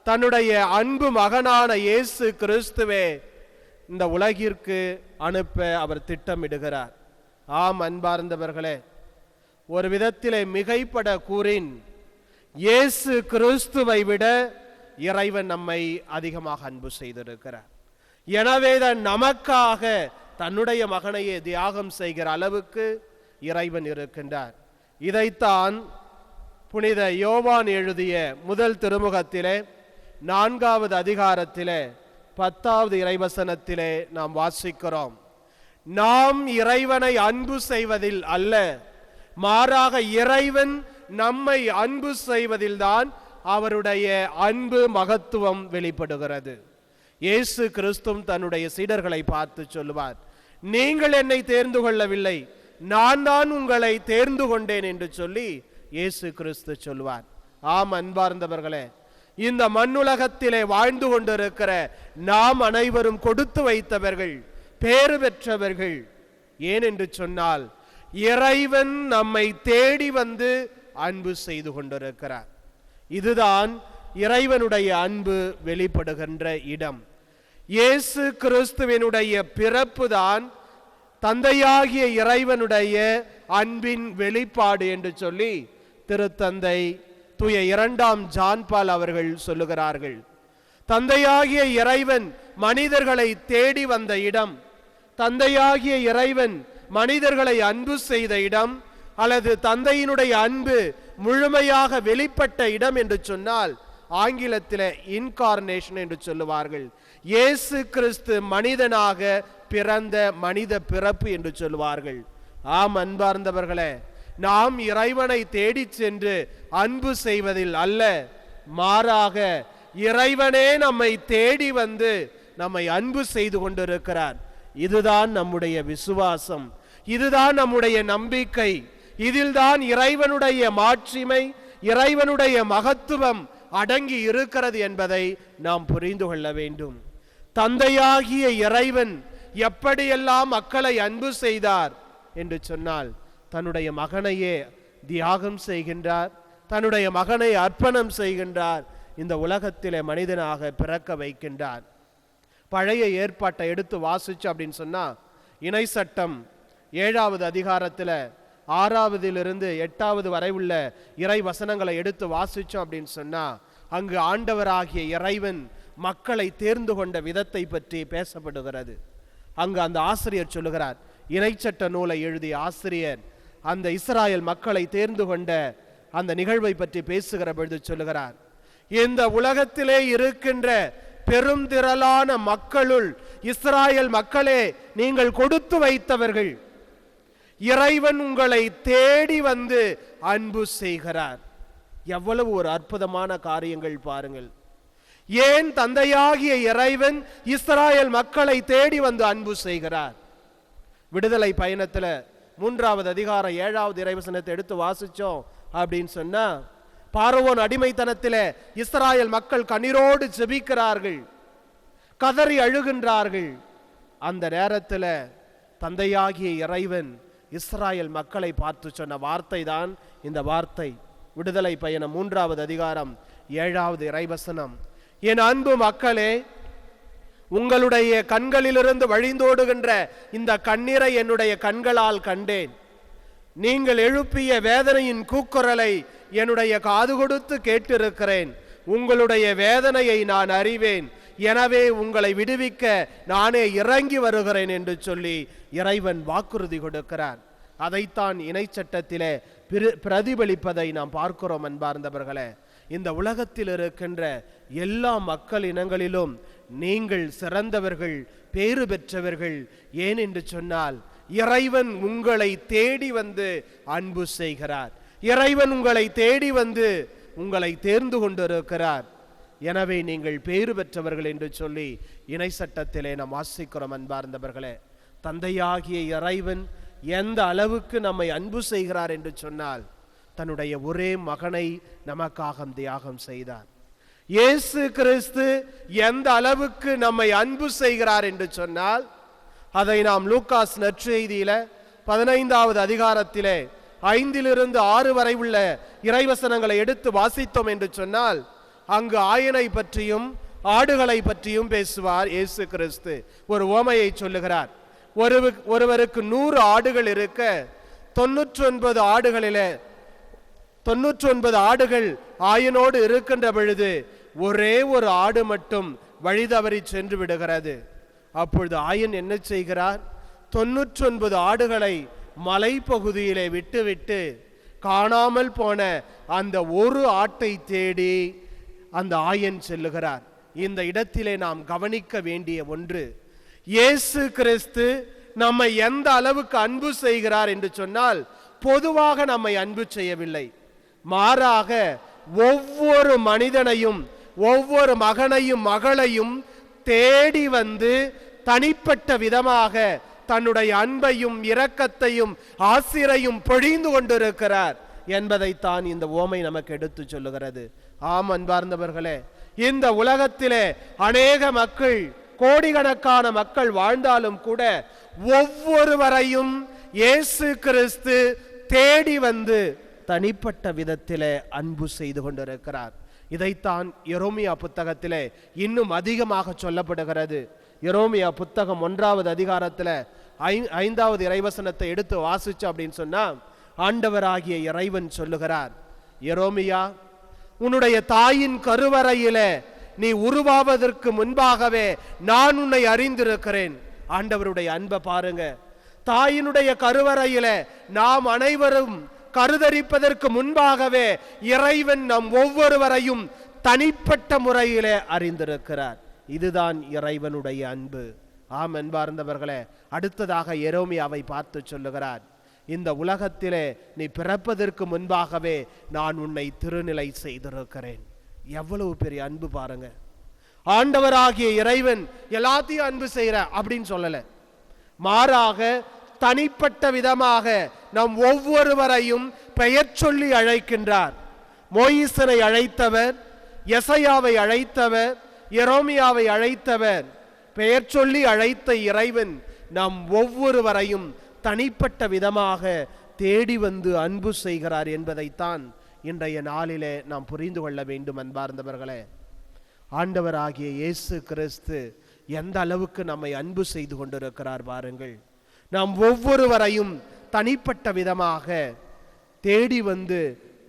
தன்னுடைய அன்பு மகனான இயேசு கிறிஸ்துவே இந்த உலகிற்கு அனுப்ப அவர் திட்டமிடுகிறார். ஆம் அன்பார்ந்தவர்களே, ஒரு விதத்திலே மிகைப்பட கூறின் இயேசு கிறிஸ்துவை விட இறைவன் நம்மை அதிகமாக அன்பு செய்திருக்கிறார். எனவேதான் நமக்காக தன்னுடைய மகனையே தியாகம் செய்கிற அளவுக்கு இறைவன் இருக்கின்றார். இதைத்தான் புனித யோவான் எழுதிய முதல் திருமுகத்திலே 4வது அதிகாரத்திலே 10வது இறைவசனத்திலே நாம் வாசிக்கிறோம். நாம் இறைவனை அன்பு செய்வதில் அல்ல, மாறாக இறைவன் நம்மை அன்பு செய்வதில்தான் அவருடைய அன்பு மகத்துவம் வெளிப்படுகிறது. இயேசு கிறிஸ்துவும் தன்னுடைய சீடர்களை பார்த்து சொல்லுவார், நீங்கள் என்னை தேர்ந்து கொள்ளவில்லை, நான் தான் உங்களை தேர்ந்து கொண்டேன் என்று சொல்லி இயேசு கிறிஸ்து சொல்வார். ஆம் அன்பார்ந்தவர்களே, இந்த மண்ணுலகத்திலே வாழ்ந்து கொண்டிருக்கிற நாம் அனைவரும் கொடுத்து வைத்தவர்கள், பேறு பெற்றவர்கள். ஏனென்று சொன்னால் இறைவன் நம்மை தேடி வந்து அன்பு செய்து கொண்டிருக்கிறார். இதுதான் இறைவனுடைய அன்பு வெளிப்படுகின்ற இடம். இயேசு கிறிஸ்துவினுடைய பிறப்பு தான் தந்தையாகிய இறைவனுடைய அன்பின் வெளிப்பாடு என்று சொல்லி திருத்தந்தை தூய 2ஆம் ஜான் பால் அவர்கள் சொல்லுகிறார்கள். தந்தையாகிய இறைவன் மனிதர்களை தேடி வந்த இடம், தந்தையாகிய இறைவன் மனிதர்களை அன்பு செய்த இடம், அல்லது தந்தையினுடைய அன்பு முழுமையாக வெளிப்பட்ட இடம் என்று சொன்னால் ஆங்கிலத்தில் இன்கார்னேஷன் என்று சொல்லுவார்கள். இயேசு கிறிஸ்து மனிதனாக பிறந்த மனித பிறப்பு என்று சொல்லுவார்கள். ஆம் அன்பார்ந்தவர்களே, நாம் இறைவனை தேடி சென்று அன்பு செய்வதில் அல்ல, மாறாக இறைவனே நம்மை தேடி வந்து நம்மை அன்பு செய்து கொண்டிருக்கிறார். இதுதான் நம்முடைய விசுவாசம், இதுதான் நம்முடைய நம்பிக்கை, இதில்தான் இறைவனுடைய மாட்சிமை, இறைவனுடைய மகத்துவம் அடங்கி இருக்கிறது என்பதை நாம் புரிந்து கொள்ள வேண்டும். தந்தையாகிய இறைவன் எப்படியெல்லாம் மக்களை அன்பு செய்தார் என்று சொன்னால் தன்னுடைய மகனையே தியாகம் செய்கின்றார், தன்னுடைய மகனை அர்ப்பணம் செய்கின்றார், இந்த உலகத்திலே மனிதனாக பிறக்க வைக்கின்றார். பழைய ஏற்பாட்டை எடுத்து வாசிச்சு அப்படின்னு சொன்னா இணை சட்டம் 7வது அதிகாரத்தில் 6வதிலிருந்து 8வது வரை உள்ள இறை வசனங்களை எடுத்து வாசிச்சோம் அப்படின்னு சொன்னா அங்கு ஆண்டவராகிய இறைவன் மக்களை தேர்ந்து கொண்ட விதத்தை பற்றி பேசப்படுகிறது. அங்கு அந்த ஆசிரியர் சொல்லுகிறார், இணைச்சட்ட நூலை எழுதிய ஆசிரியர் அந்த இஸ்ராயல் மக்களை தேர்ந்து கொண்ட அந்த நிகழ்வை பற்றி பேசுகிற பொழுது சொல்லுகிறார், இந்த உலகத்திலே இருக்கின்ற பெரும் திரளான மக்களுள் இஸ்ராயல் மக்களே நீங்கள் கொடுத்து வைத்தவர்கள், இறைவன் உங்களை தேடி வந்து அன்பு செய்கிறார். எவ்வளவு ஒரு அற்புதமான காரியங்கள் பாருங்கள். ஏன் தந்தையாகிய இறைவன் இஸ்ராயல் மக்களை தேடி வந்து அன்பு செய்கிறார்? விடுதலை பயணத்தில் 3வது அதிகாரம் 7வது இறைவசனத்தை எடுத்து வாசிச்சோம் அப்படின்னு சொன்னா பார்வோன் அடிமைத்தனத்தில் இஸ்ராயல் மக்கள் கண்ணீரோடு ஜெபிக்கிறார்கள், கதறி அழுகின்றார்கள். அந்த நேரத்தில் தந்தையாகிய இறைவன் இஸ்ராயல் மக்களை பார்த்து சொன்ன வார்த்தை தான் இந்த வார்த்தை. விடுதலை பயணம் 3வது அதிகாரம் 7வது இறைவசனம், என் அன்பு மக்களே, உங்களுடைய கண்களிலிருந்து வழிந்தோடுகின்ற இந்த கண்ணீரை என்னுடைய கண்களால் கண்டேன். நீங்கள் எழுப்பிய வேதனையின் கூக்குரலை என்னுடைய காது கொடுத்து கேட்டிருக்கிறேன். உங்களுடைய வேதனையை நான் அறிவேன். எனவே உங்களை விடுவிக்க நானே இறங்கி வருகிறேன் என்று சொல்லி இறைவன் வாக்குறுதி கொடுக்கிறார். அதைத்தான் இணை சட்டத்திலே பிரதிபலிப்பதை நாம் பார்க்கிறோம். அன்பார்ந்தவர்களே, இந்த உலகத்தில் இருக்கின்ற எல்லா மக்கள் இனங்களிலும் நீங்கள் சிறந்தவர்கள், பேறு பெற்றவர்கள். ஏன் என்று சொன்னால், இறைவன் உங்களை தேடி வந்து அன்பு செய்கிறார். இறைவன் உங்களை தேடி வந்து உங்களை தேர்ந்து கொண்டிருக்கிறார். எனவே நீங்கள் பேறு பெற்றவர்கள் என்று சொல்லி இணை சட்டத்திலே நாம் வாசிக்கிறோம். அன்பார்ந்தவர்களே, தந்தையாகிய இறைவன் எந்த அளவுக்கு நம்மை அன்பு செய்கிறார் என்று சொன்னால், தன்னுடைய ஒரே மகனை நமக்காக தியாகம் செய்தார். இயேசு கிறிஸ்து எந்த அளவுக்கு நம்மை அன்பு செய்கிறார் என்று சொன்னால், அதை நாம் லூக்காஸ் நற்செய்தியில 15வது அதிகாரத்திலே 5லிருந்து 6 வரை உள்ள இறைவசனங்களை எடுத்து வாசித்தோம் என்று சொன்னால், அங்கு ஆயனை பற்றியும் ஆடுகளை பற்றியும் பேசுவார். இயேசு கிறிஸ்து ஒரு உவமையை சொல்லுகிறார். ஒருவருக்கு 100 ஆடுகள் இருக்க 99 ஆடுகளிலே 99 ஆடுகள் ஆயனோடு இருக்கின்ற பொழுது ஒரே ஒரு ஆடு மட்டும் வழி தவறி சென்று விடுகிறது. அப்பொழுது ஆயன் என்ன செய்கிறார்? 99 ஆடுகளை மலைப்பகுதியிலே விட்டுவிட்டு காணாமல் போன அந்த ஒரு ஆட்டை தேடி அந்த ஆயன் செல்லுகிறார். இந்த இடத்திலே நாம் கவனிக்க வேண்டிய ஒன்று, இயேசு கிறிஸ்து நம்மை எந்த அளவுக்கு அன்பு செய்கிறார் என்று சொன்னால், பொதுவாக நம்மை அன்பு செய்யவில்லை. மாறாக ஒவ்வொரு மனிதனையும், ஒவ்வொரு மகனையும் மகளையும் தேடி வந்து தனிப்பட்ட விதமாக தன்னுடைய அன்பையும் இரக்கத்தையும் ஆசிரையும் பொழிந்து கொண்டிருக்கிறார் என்பதைத்தான் இந்த உவமை நமக்கு எடுத்து சொல்லுகிறது. ஆம் அன்பார்ந்தவர்களே, இந்த உலகத்திலே அநேக மக்கள், கோடிக்கணக்கான மக்கள் வாழ்ந்தாலும் கூட ஒவ்வொருவரையும் இயேசு கிறிஸ்து தேடி வந்து தனிப்பட்ட விதத்திலே அன்பு செய்து கொண்டிருக்கிறார். இதைத்தான் எரோமியா புத்தகத்திலே இன்னும் அதிகமாக சொல்லப்படுகிறது. எரோமியா புத்தகம் 1வது அதிகாரத்தில் 5வது இறைவசனத்தை எடுத்து வாசிச்சு அப்படின்னு சொன்னா, ஆண்டவராகிய இறைவன் சொல்லுகிறார், எரோமியா, உன்னுடைய தாயின் கருவறையிலே நீ உருவாவதற்கு முன்பாகவே நான் உன்னை அறிந்திருக்கிறேன். ஆண்டவருடைய அன்பை பாருங்க. தாயினுடைய கருவறையில நாம் அனைவரும் கருதரிப்பதற்கு முன்பாகவே இறைவன் நம் ஒவ்வொருவரையும் தனிப்பட்ட முறையிலே அறிந்திருக்கிறார். இதுதான் இறைவனுடைய அன்பு. ஆம் அன்பார்ந்தவர்களே, அடுத்ததாக எரோமியாவை பார்த்து சொல்லுகிறார், இந்த உலகத்திலே நீ பிறப்பதற்கு முன்பாகவே நான் உன்னை திருநிலை செய்திருக்கிறேன். எவ்வளவு பெரிய அன்பு பாருங்க. ஆண்டவராகிய இறைவன் எல்லாத்தையும் அன்பு செய்யற அப்படின்னு சொல்லல, மாறாக தனிப்பட்ட விதமாக நம் ஒவ்வொருவரையும் பெயர் சொல்லி அழைக்கின்றார். மோயிசனை அழைத்தவர், எசையாவை அழைத்தவர், எரோமியாவை அழைத்தவர், பெயர் சொல்லி அழைத்த இறைவன் நம் ஒவ்வொருவரையும் தனிப்பட்ட விதமாக தேடி வந்து அன்பு செய்கிறார் என்பதைத்தான் இன்றைய நாளிலே நாம் புரிந்து கொள்ள வேண்டும். அன்பார்ந்தவர்களே, ஆண்டவராகிய இயேசு கிறிஸ்து எந்த அளவுக்கு நம்மை அன்பு செய்து கொண்டிருக்கிறார் பாருங்கள். நாம் ஒவ்வொருவரையும் தனிப்பட்ட விதமாக தேடி வந்து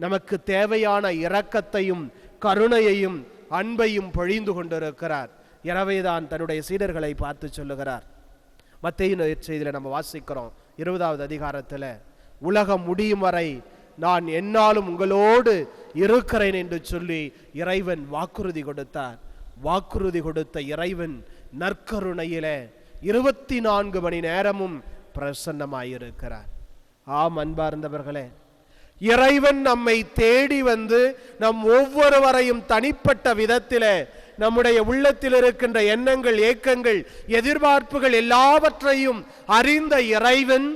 நமக்கு தேவையான இரக்கத்தையும் கருணையையும் அன்பையும் பொழிந்து கொண்டிருக்கிறார். எனவேதான் தன்னுடைய சீடர்களை பார்த்து சொல்லுகிறார். மத்தேயு நற்செய்தியில நம்ம வாசிக்கிறோம் 20வது அதிகாரத்தில், உலகம் முடியும் வரை நான் என்னாலும் உங்களோடு இருக்கிறேன் என்று சொல்லி இறைவன் வாக்குறுதி கொடுத்தார். வாக்குறுதி கொடுத்த இறைவன் நற்கருணையிலே 24 மணி நேரமும் பிரசன்னமாயிருக்கிறார். ஆம் அன்பார்ந்தவர்களே, இறைவன் நம்மை தேடி வந்து நம் ஒவ்வொருவரையும் தனிப்பட்ட விதத்திலே நம்முடைய உள்ளத்தில் இருக்கின்ற எண்ணங்கள், ஏக்கங்கள், எதிர்பார்ப்புகள் எல்லாவற்றையும் அறிந்த இறைவன்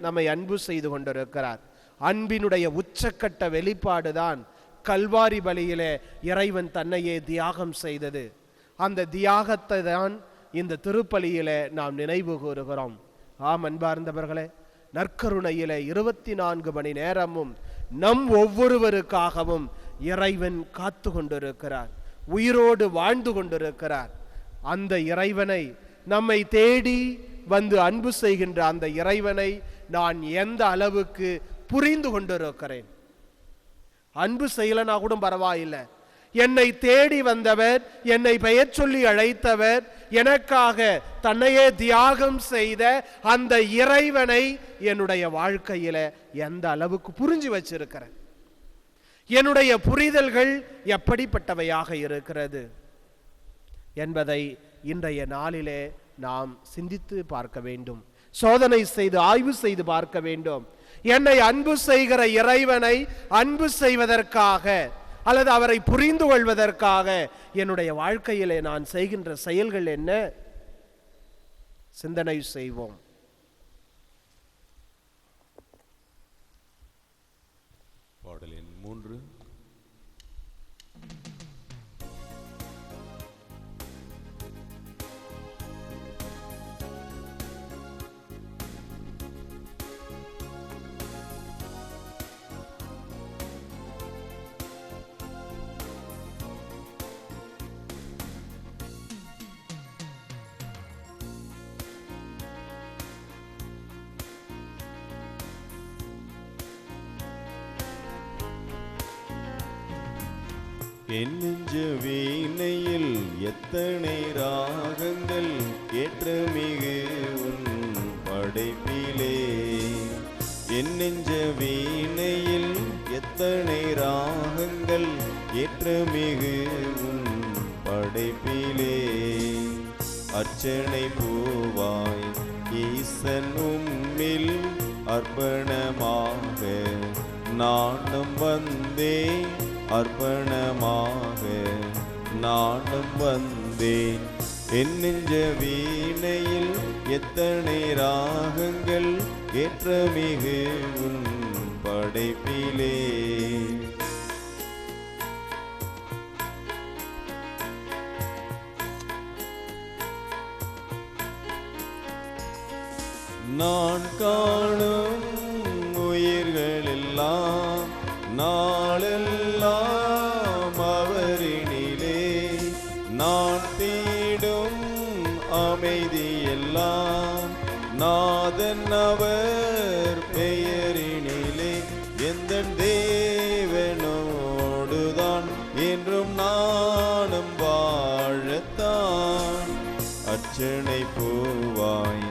நம்மை அன்பு செய்து கொண்டிருக்கிறார். அன்பினுடைய உச்சக்கட்ட வெளிப்பாடுதான் கல்வாரி பலியிலே இறைவன் தன்னையே தியாகம் செய்தது. அந்த தியாகத்தை தான் இந்த திருப்பலியிலே நாம் நினைவு கூறுகிறோம். ஆம் அன்பார்ந்தவர்களே, நற்கருணையிலே 24 மணி நேரமும் நம் ஒவ்வொருவருக்காகவும் இறைவன் காத்து கொண்டிருக்கிறார், உயிரோடு வாழ்ந்து கொண்டிருக்கிறார். அந்த இறைவனை, நம்மை தேடி வந்து அன்பு செய்கின்ற அந்த இறைவனை நான் எந்த அளவுக்கு புரிந்து கொண்டிருக்கிறேன். அன்பு செய்யலனா கூட பரவாயில்லை, என்னை தேடி வந்தவர், என்னை பெயர் சொல்லி அழைத்தவர், எனக்காக தன்னையே தியாகம் செய்த அந்த இறைவனை என்னுடைய வாழ்க்கையில எந்த அளவுக்கு புரிஞ்சு வச்சிருக்கிறேன், என்னுடைய புரிதல்கள் எப்படிப்பட்டவையாக இருக்கிறது என்பதை இன்றைய நாளிலே நாம் சிந்தித்து பார்க்க வேண்டும். சோதனை செய்து ஆய்வு செய்து பார்க்க வேண்டும். என்னை அன்பு செய்கிற இறைவனை அன்பு செய்வதற்காக அல்லது அவரை புரிந்து கொள்வதற்காக என்னுடைய வாழ்க்கையிலே நான் செய்கின்ற செயல்கள் என்ன? சிந்தனை செய்வோம். பாடலின் 3. என் நெஞ்ச வீணையில் எத்தனை ராகங்கள் ஏற்றமிகு உன் படைப்பிலே. என் நெஞ்ச வீணையில் எத்தனை ராகங்கள் ஏற்றமிகு உன் படைப்பிலே. அர்ச்சனை பூவாய் ஈசன் உம்மில் அர்ப்பணமாக நானும் வந்தேன், அர்ப்பணமாக நானும் வந்தேன். என் நெஞ்ச வீணையில் எத்தனை ராகங்கள் ஏற்றமிகு உன் படைப்பிலே. நான் காணும் உயிர்களெல்லாம் நாளெல்லாம் அவரினிலே. நான் தேடும் அமைதியெல்லாம் நாதன் அவர் பெயரினிலே. எந்த தேவனோடுதான் என்றும் நானும் வாழத்தான். அர்ச்சனை பூவாய்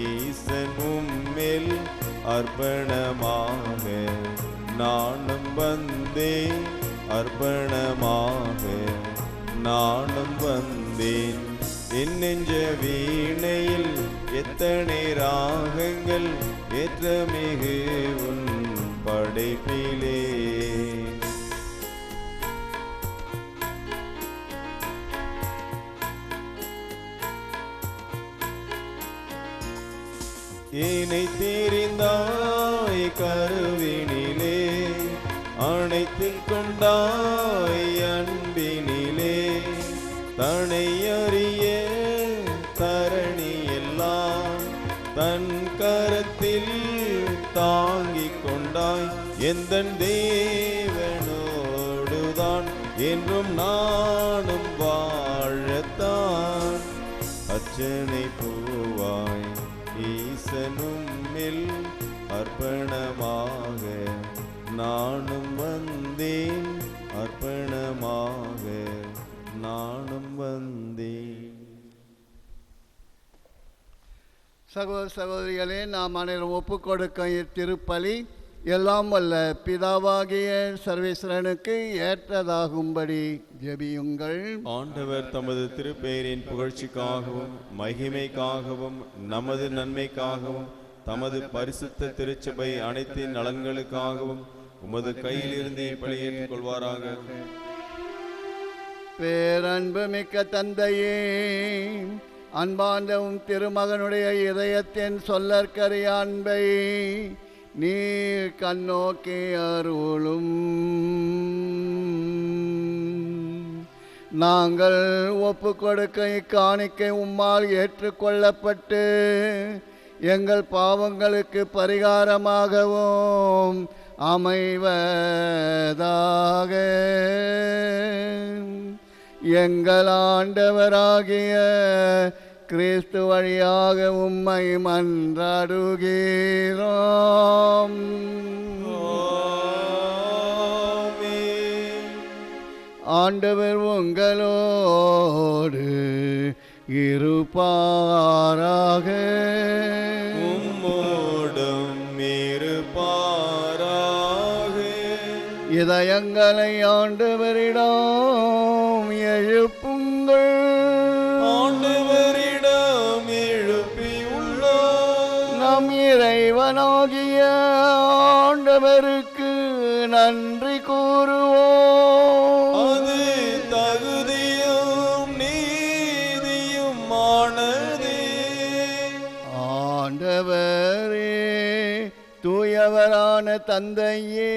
ஈசன் உம்மில் அர்ப்பணமாக நானும் வந்தேன், அர்ப்பணமாக நானும் வந்தேன். என் நெஞ்ச வீணையில் எத்தனை ராகங்கள் ஏற்றமிகு உன் படைப்பிலே. என்னை தெரிந்தாய் கருவினிலே, அணைத்துக் கொண்டாய் அன்பினிலே. தனையறிய தரணி எல்லாம் தன் கரத்தில் தாங்கிக் கொண்டாய். எந்தன் தேவனோடுதான் என்றும் நானும் வாழத்தான். அர்ச்சனை பூவாய் ஈசனும்மில் அர்ப்பணமாக நானும் வந்தேன், அர்ப்பணமாக நானும் வந்தேன். சகோதர சகோதரிகளே, நாம் அனைவரும் ஒப்புக் கொடுக்கும் இத்திருப்பலி எல்லாம் வல்ல பிதாவாகிய சர்வேஸ்வரனுக்கு ஏற்றதாகும்படி ஜெபியுங்கள். ஆண்டவர் தமது திருப்பெயரின் புகழ்ச்சிக்காகவும் மகிமைக்காகவும் நமது நன்மைக்காகவும் தமது பரிசுத்த திருச்சபை அனைத்து நலன்களுக்காகவும் உமது கையில் இருந்து பலியேற்றுக் கொள்வாராக. பேரன்பு மிக்க தந்தையே, அன்பாண்டவும் திருமகனுடைய இதயத்தின் சொல்லற்கரிய அன்பை நீர் கண்ணோக்கி அருளும். நாங்கள் ஒப்பு கொடுக்க இக்காணிக்கை உம்மால் ஏற்றுக்கொள்ளப்பட்டு எங்கள் பாவங்களுக்கு பரிகாரமாகவும் அமைவதாக. எங்கள் ஆண்டவராகிய கிறிஸ்து வழியாக உம்மை மன்றாடுகிறோம். ஆண்டவர் உங்களோடு இருப்பாராக. உம்மோடும் இருப்பாராக. இதயங்களை ஆண்டவரிடம் எழுப்புங்கள். ஆண்டவரிடம் எழுப்பியுள்ளோம். நம் இறைவனாகிய ஆண்டவருக்கு நன்றி கூறுவோம். அது தகுதியும் நீதியுமானதே. ஆண்டவரே, தூயவரான தந்தையே,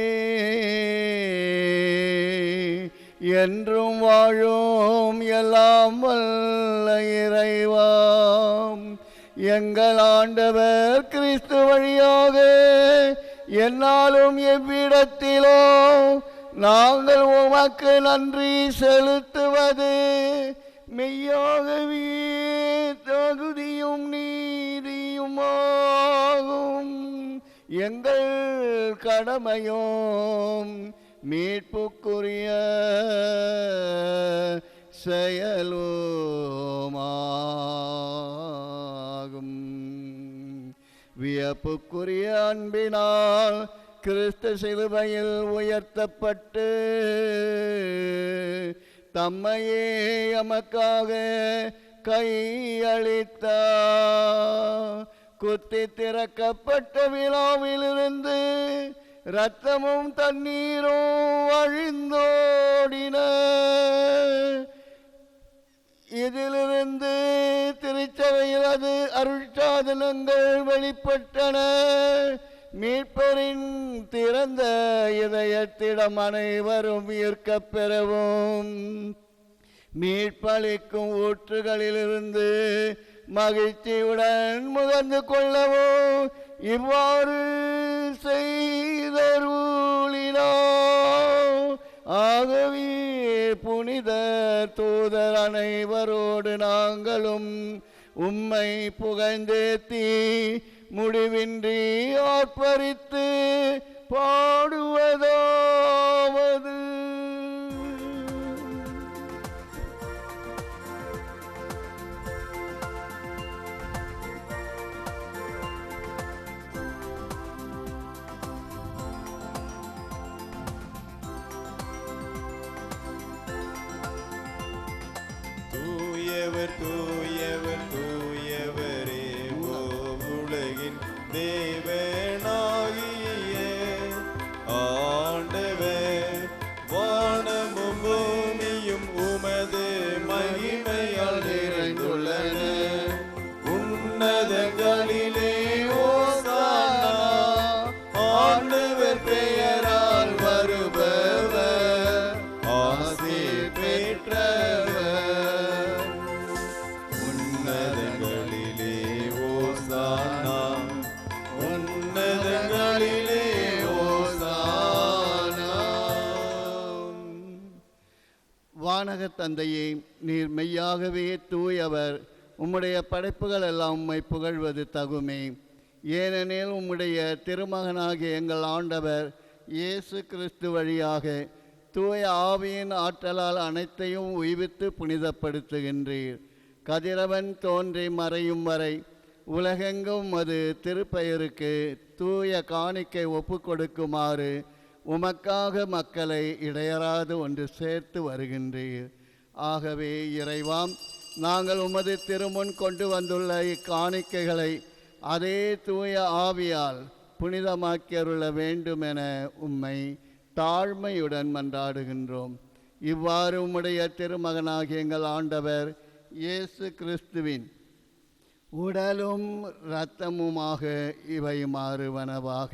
என்றும் வாழும் எல்லாம் வல்ல இறைவாம், எங்கள் ஆண்டவர் கிறிஸ்து வழியாக என்னாலும் எவ்விடத்திலோ நாங்கள் உமக்கு நன்றி செலுத்துவது மெய்யாகவே தகுதியும் நீதியுமாகும். எங்கள் கடமையும் மீட்புக்குரிய செயலுமாகும். வியப்புக்குரிய அன்பினால் கிறிஸ்து சிலுவையில் உயர்த்தப்பட்டு தம்மையே எமக்காக கையளித்தார். குத்தி திறக்கப்பட்ட விழாவிலிருந்து இரத்தமும் தண்ணீரும் வழிந்தோடின. இதிலிருந்து திருச்சபையில் அது அருட்சாதனங்கள் வெளிப்பட்டன. மீட்பரின் திறந்த இதயத்திடம் அனைவரும் ஈர்க்கப் பெறவும் மீட்பளிக்கும் ஊற்றுகளிலிருந்து மகிழ்ச்சியுடன் முகர்ந்து கொள்ளவும் இவ்வாறு செய்தருளினார். ஆகவே புனித தூதர் அனைவரோடு நாங்களும் உம்மை புகழ்ந்தேத்தி முடிவின்றி ஆர்ப்பரித்து பாடுவதாவது. தூயவர் தூயவர் தூயவரே, உலகின் தேவனாகிய ஆண்டவர், வானமும் பூமியும் உமது மகிமையால் நிறைந்துள்ளன. உன்னதங்களிலே ஓசானா, ஆண்டவர் பெயரால் வருபவர் ஆசி பெற்றவர். உன்னதங்களிலே ஓசானா, உன்னதங்களிலே ஓசானா. வானக தந்தையே, நீர் மெய்யாகவே தூயவர். உம்முடைய படைப்புகள் எல்லாம் உம்மை புகழ்வது தகுமே. ஏனெனில் உம்முடைய திருமகனாகிய எங்கள் ஆண்டவர் இயேசு கிறிஸ்து வழியாக தூய ஆவியின் ஆற்றலால் அனைத்தையும் உய்வித்து புனிதப்படுத்துகின்றீர். கதிரவன் தோன்றி மறையும் வரை உலகெங்கும் அது திருப்பெயருக்கு தூய காணிக்கை ஒப்பு கொடுக்குமாறு உமக்காக மக்களை இடையறாது ஒன்று சேர்த்து வருகின்றீர். ஆகவே இறைவாம், நாங்கள் உமது திருமுன் கொண்டு வந்துள்ள இக்காணிக்கைகளை அதே தூய ஆவியால் புனிதமாக்கியருள வேண்டுமென உம்மை தாழ்மையுடன் மன்றாடுகின்றோம். இவ்வாறு உம்முடைய திருமகனாகிய எங்கள் ஆண்டவர் இயேசு கிறிஸ்துவின் உடலும் இரத்தமுமாக இவை மாறுவனவாக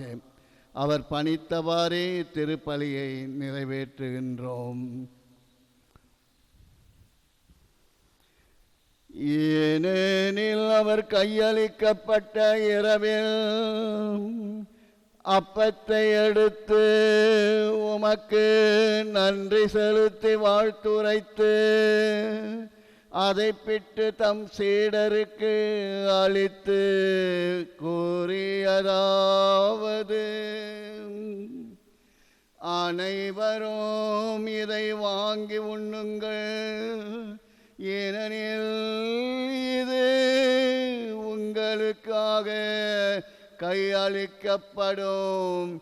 அவர் பணித்தவாறே திருப்பலியை நிறைவேற்றுகின்றோம். ஏனெனில் அவர் கையளிக்கப்பட்ட இரவில் அப்பத்தை எடுத்து உமக்கு நன்றி செலுத்தி வாழ்த்துரைத்து அதை பிட்டு தம் சீடருக்கு அளித்து கூறியதாவது: அனைவரும் இதை வாங்கி உண்ணுங்கள், ஏனெனில் இது உங்களுக்காக கையளிக்கப்படும்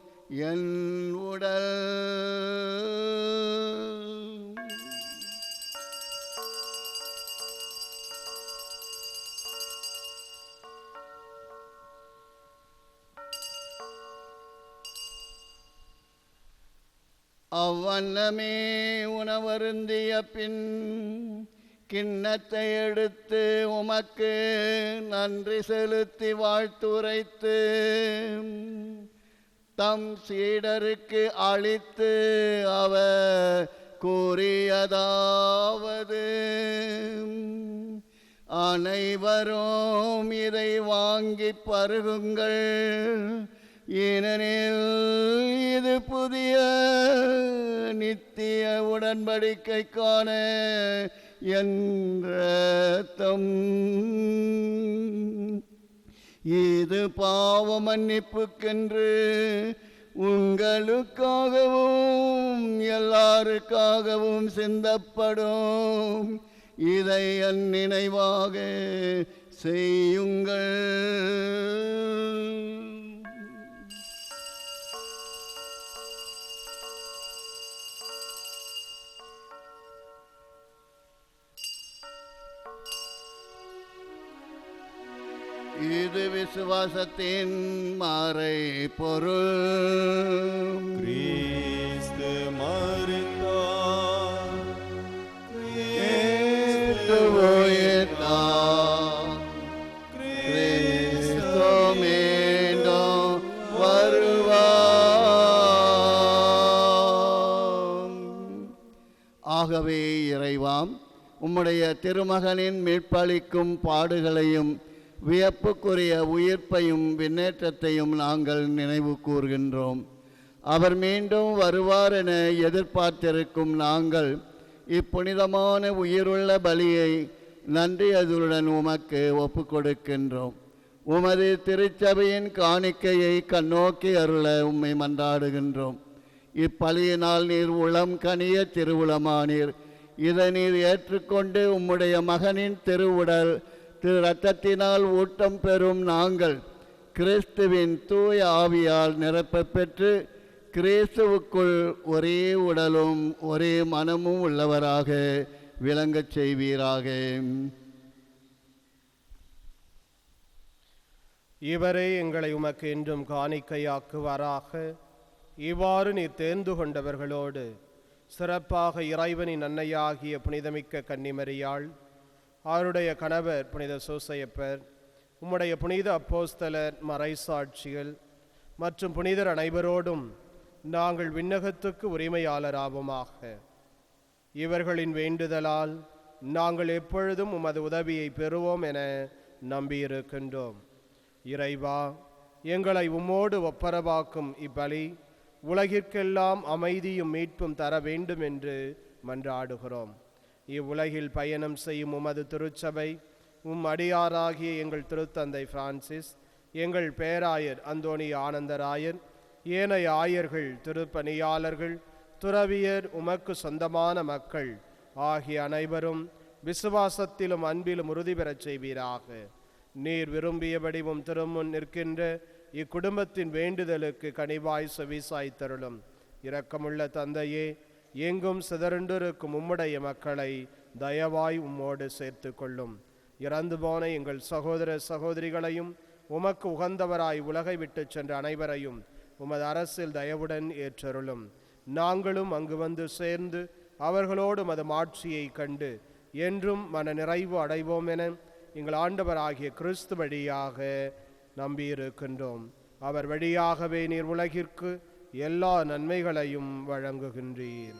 என் உடல். அவ்வண்ணமே உணவருந்திய பின் கிண்ணத்தை எடுத்து உமக்கு நன்றி செலுத்தி வாழ்த்துரைத்து தம் சீடருக்கு அளித்து அவர் கூறியதாவது, அனைவரும் இதை வாங்கி பருகுங்கள், ஏனெனில் இது புதிய நித்திய உடன்படிக்கைக்கான என் இரத்தம். இது பாவ மன்னிப்புக்கென்று உங்களுக்காகவும் எல்லாருக்காகவும் சிந்தப்படும். இதை என் நினைவாக செய்யுங்கள். இது விசுவாசத்தின் மறை பொருள். கிறிஸ்து மரித்தார், கிறிஸ்து உயிர்த்தார், கிறிஸ்து மீண்டும் வருவார். ஆகவே இறைவாம், உம்முடைய திருமகனின் மீட்பளிக்கும் பாடுகளையும் வியப்புக்குரிய உயிர்ப்பையும் விண்ணேற்றத்தையும் நாங்கள் நினைவு கூர்கின்றோம். அவர் மீண்டும் வருவார் என எதிர்பார்த்திருக்கும் நாங்கள் இப்புனிதமான உயிருள்ள பலியை நன்றியதுடன் உமக்கு ஒப்புக்கொடுக்கின்றோம். உமது திருச்சபையின் காணிக்கையை கண்ணோக்கி அருள உம்மை மன்றாடுகின்றோம். இப்பலியினால் நீர் உளம் கனிய திருவுளமானீர். இதை நீர் ஏற்றுக்கொண்டு உம்முடைய மகனின் திருவுடல் திரு இரத்தத்தினால் ஊட்டம் பெறும் நாங்கள் கிறிஸ்துவின் தூய ஆவியால் நிரப்ப பெற்று கிறிஸ்துவுக்குள் ஒரே உடலும் ஒரே மனமும் உள்ளவராக விளங்கச் செய்வீராக. இவரே எங்களை உமக்கு என்றும் காணிக்கையாக்குவாராக. இவ்வாறு நீர் தேர்ந்து கொண்டவர்களோடு சிறப்பாக இறைவனின் அன்னையாகிய புனிதமிக்க கன்னிமரியாள், அவருடைய கணவர் புனித சூசையப்பர், உம்முடைய புனித அப்போஸ்தலர், மறைசாட்சிகள் மற்றும் புனிதர் அனைவரோடும் நாங்கள் விண்ணகத்துக்கு உரிமையாளராவோமாக. இவர்களின் வேண்டுதலால் நாங்கள் எப்பொழுதும் உமது உதவியை பெறுவோம் என நம்பியிருக்கின்றோம். இறைவா, எங்களை உம்மோடு ஒப்பரவாக்கும் இப்பலி உலகிற்கெல்லாம் அமைதியும் மீட்பும் தர வேண்டும் என்று மன்றாடுகிறோம். இவ்வுலகில் பயணம் செய்யும் உமது திருச்சபை, அடியாராகிய எங்கள் திருத்தந்தை பிரான்சிஸ், எங்கள் பேராயர் அந்தோணி ஆனந்தராயர், ஏனைய ஆயர்கள், திருப்பணியாளர்கள், துறவியர், உமக்கு சொந்தமான மக்கள் ஆகிய அனைவரும் விசுவாசத்திலும் அன்பிலும் உறுதி பெறச் செய்வீராக. நீர் விரும்பியபடிவும் திருமுன் நிற்கின்ற இக்குடும்பத்தின் வேண்டுதலுக்கு கனிவாய் செவிசாய் தருளும். இரக்கமுள்ள தந்தையே, எங்கும் சிதறுண்டிருக்கும் உம்முடைய மக்களை தயவாய் உம்மோடு சேர்த்து கொள்ளும். இறந்து போன எங்கள் சகோதர சகோதரிகளையும் உமக்கு உகந்தவராய் உலகை விட்டு சென்ற அனைவரையும் உமது அரசில் தயவுடன் ஏற்றருளும். நாங்களும் அங்கு வந்து சேர்ந்து அவர்களோடு உமது மாட்சியை கண்டு என்றும் மன நிறைவு அடைவோம் என எங்கள் ஆண்டவராகிய கிறிஸ்து வழியாக நம்பியிருக்கின்றோம். அவர் வழியாகவே நீர் உலகிற்கு எல்லா நன்மைகளையும் வழங்குகின்றீர்.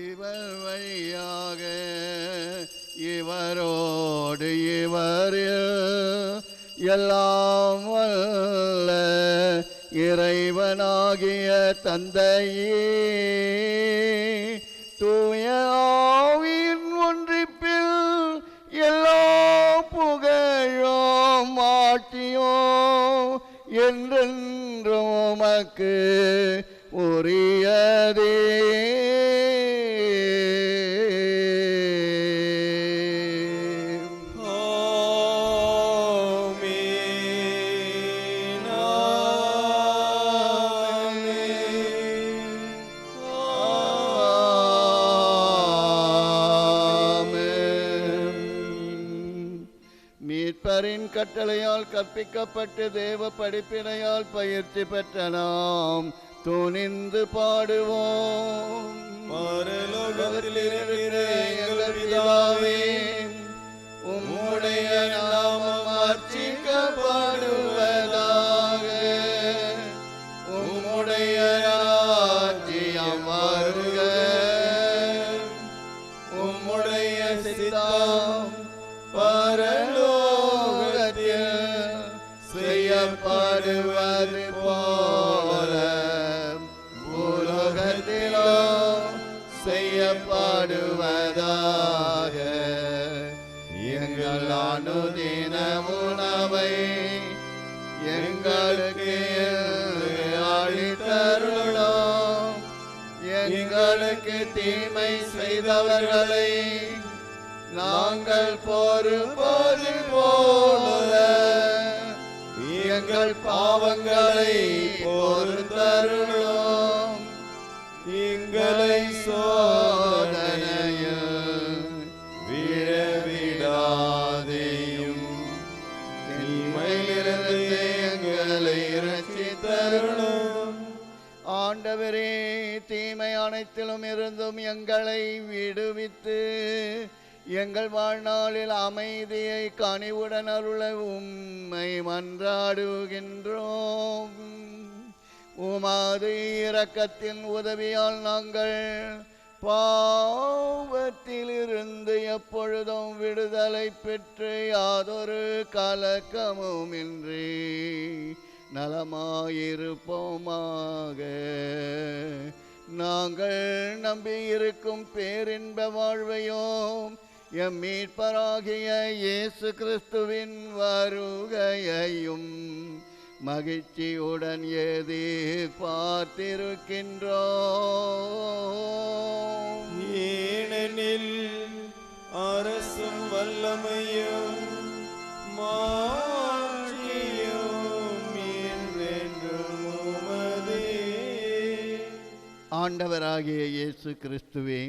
இவர் வழியாக இவரோடு இவரில் எல்லாம் வல்ல இறைவனாகிய தந்தையே, தூய ஆவியின் ஒன்றிப்பில் எல்லா புகழ் மீட்பரின் கட்டளையால் கற்பிக்கப்பட்டு தேவ படிப்பினையால் பயிற்சி பெற்ற நாம் துணிந்து பாடுவோம். பரலோகத்தில் இருக்கிற எங்கள் பிதாவே, உம்முடைய நாமம் அர்ச்சிக்கப்படுவதாக. உம்முடைய ராஜ்யம் வருக. உம்முடைய சித்தம் பரலோகத்தில் செய்யப்படுவது போல பூலோகத்திலும் செய்யப்படுவதாக. எங்கள் அனுதின உணவை எங்களுக்கு அளித்தருளும். எங்களுக்கு தீமை செய்தவர்களை நாங்கள் பொறுப்பது போல எங்கள் பாவங்களை பொறுத்தருளும். எங்களை சோதனையில் விழவிடாதேயும், தீமையிலிருந்து எங்களை இரட்சித்தருளும். ஆண்டவரே, தீமை அனைத்திலும் இருந்தும் எங்களை விடுவித்து எங்கள் வாழ்நாளில் அமைதியை கனிவுடன் அருள உம்மை மன்றாடுகின்றோம். உமது இரக்கத்தின் உதவியால் நாங்கள் பாவத்திலிருந்து எப்பொழுதும் விடுதலை பெற்று யாதொரு கலக்கமுமின்றி நலமாயிருப்போமாக. நாங்கள் நம்பியிருக்கும் பேரின்ப வாழ்வையும் எம் மீட்பராகிய இயேசு கிறிஸ்துவின் வருகையையும் மகிழ்ச்சியுடன் எதிர்பார்த்திருக்கின்றோம். ஏனெனில் அரசும் வல்லமையும் மாட்சியும் என்றென்றும் உமதே. ஆண்டவராகிய இயேசு கிறிஸ்துவே,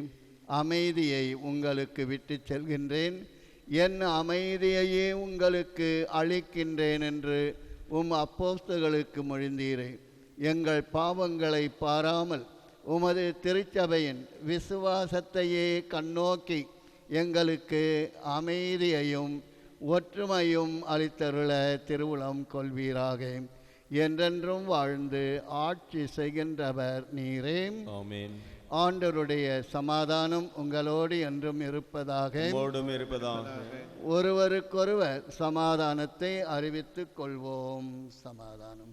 அமைதியை உங்களுக்கு விட்டு செல்கின்றேன், என் அமைதியையே உங்களுக்கு அளிக்கின்றேன் என்று உம் அப்போஸ்தலர்களுக்கு மொழிந்தீரே. எங்கள் பாவங்களை பாராமல் உமது திருச்சபையின் விசுவாசத்தையே கண்ணோக்கி எங்களுக்கு அமைதியையும் ஒற்றுமையும் அளித்தருள திருவுளம் கொள்வீராக. என்றென்றும் வாழ்ந்து ஆட்சி செய்கின்றவர் நீரே. ஆமென். ஆண்டவருடைய சமாதானம் உங்களோடு என்றும் இருப்பதாக. ஒருவருக்கொருவர் சமாதானத்தை அறிவித்துக் கொள்வோம். சமாதானம்.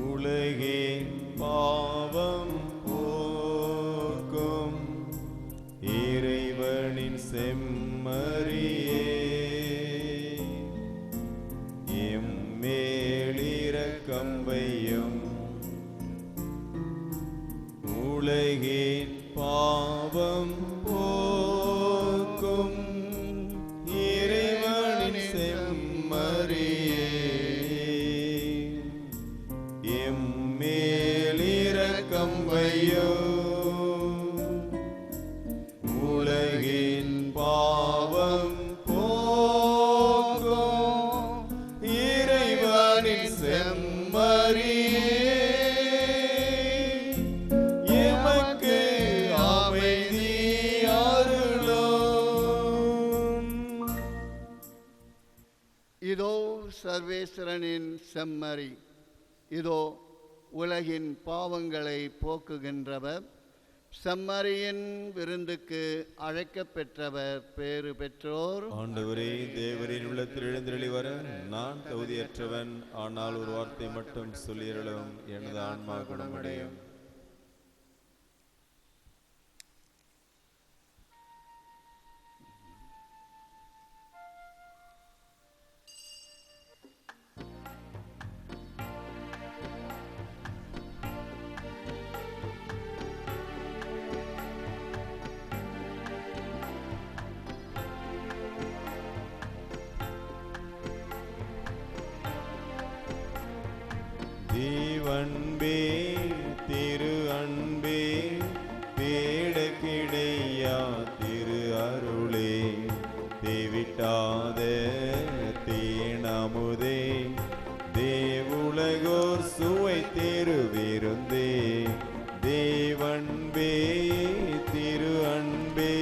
உலகின் பாவம் போக்கும் இறைவனின் செம்மறியே, எம்மேலிரக்கம் வையும். உலகின் பாவம் போக்கும் இறைவனின் செம்மறியே, எம்மேலிரக்கம் வையும். உலகின் பாவம் போக்கும் இறைவனின் செம்மறியே, எமக்கு அமைதி அருளும். இதோ சர்வேஸ்வரனின் செம்மறி, இதோ உலகின் பாவங்களை போக்குகின்றவர். செம்மறியின் விருந்துக்கு அழைக்கப்பெற்றவர் பேறு பெற்றோர். ஆண்டவரே, தேவரின் உள்ளத்தில் எழுந்தருளி வர நான் தகுதியற்றவன், ஆனால் ஒரு வார்த்தை மட்டும் சொல்லியருளும், எனது ஆன்மா குணமடையும். அன்பே திரு அன்பே தேட கிடையா திரு அருளே தேவிட்டாத தேனமுதே தேவுலகோர் சுவை தேருவிருந்தே தேவன்பே திரு அன்பே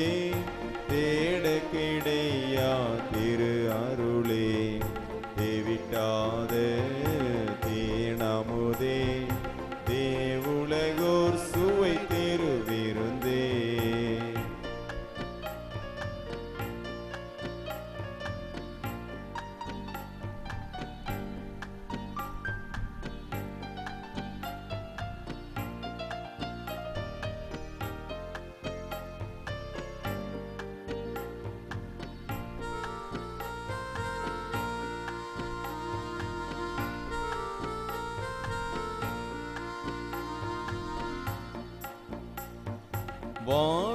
தேட கிடையா திரு அருளே தேவிட்டாத தேனமுதே தேவுலகோர் சுவை தேருவிருந்தே.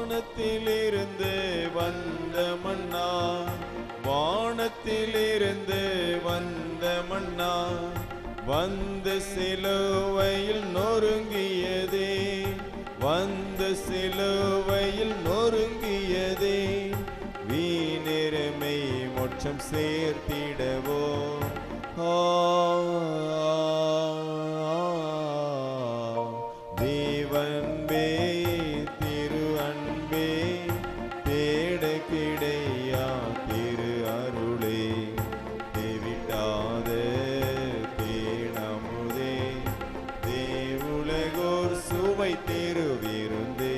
வானத்திலிருந்து வந்த மன்னா வானத்திலிருந்து வந்த மன்னா வந்து சிலுவையில் நொறுங்கியதே வந்து சிலுவையில் நொறுங்கியதே வீணெருமை மோட்சம் சேர்த்திடவோ தேவன்பே திரு அன்பே தேட கிடையா திரு அருளே தேவிட்டாத தேனமுதே தேவுலகோர் சுவை தேருவிருந்தே.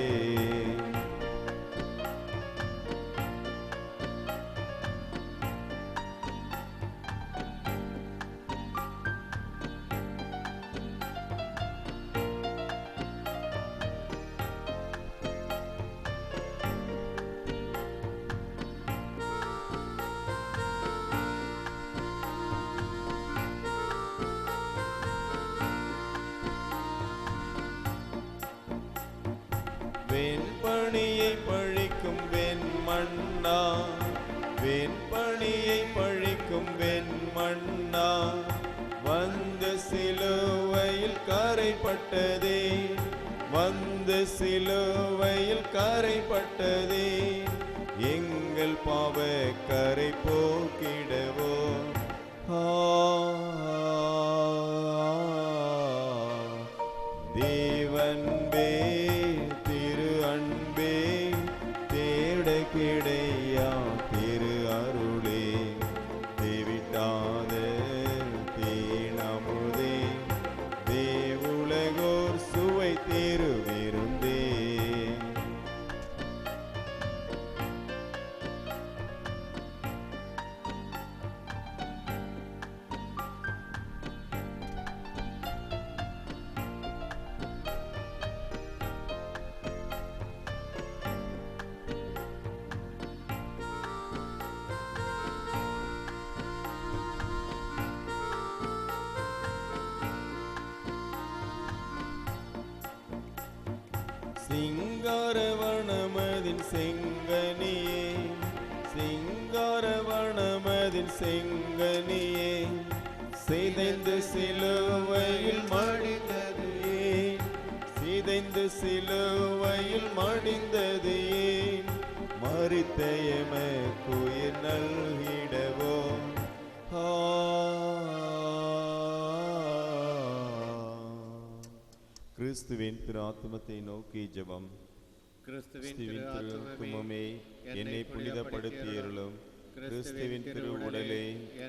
வெண்பணியை பழிக்கும் வெண்மண்ணா வெண்பணியை பழிக்கும் வெண்மண்ணா வந்து சிலுவையில் கரைப்பட்டதே வந்து சிலுவையில் கரைப்பட்டதே எங்கள் பாவ கரை போக்கிடவோ தேவன்பே திரு அன்பே தேட கிடையா திரு அருளே தேவிட்டாத தேனமுதே தேவுலகோர் சுவை தேருவிருந்தே. சிங்காரவனமதின் செங்கனியே சிங்காரவனமதின் செங்கனியே சிதைந்து சிலுவையில் மடிந்தது ஏன் சிதைந்து சிலுவையில் மடிந்தது ஏன் மரித்த எமக்குயிர் நல்கிடவோ கிறிஸ்துவின் திரு ஆத்துமத்தை நோக்கி ஜெபம். கிறிஸ்துவின் திரு ஆத்துமமே என்னை புனிதப்படுத்தியருளும் கிறிஸ்துவின் திரு உடலே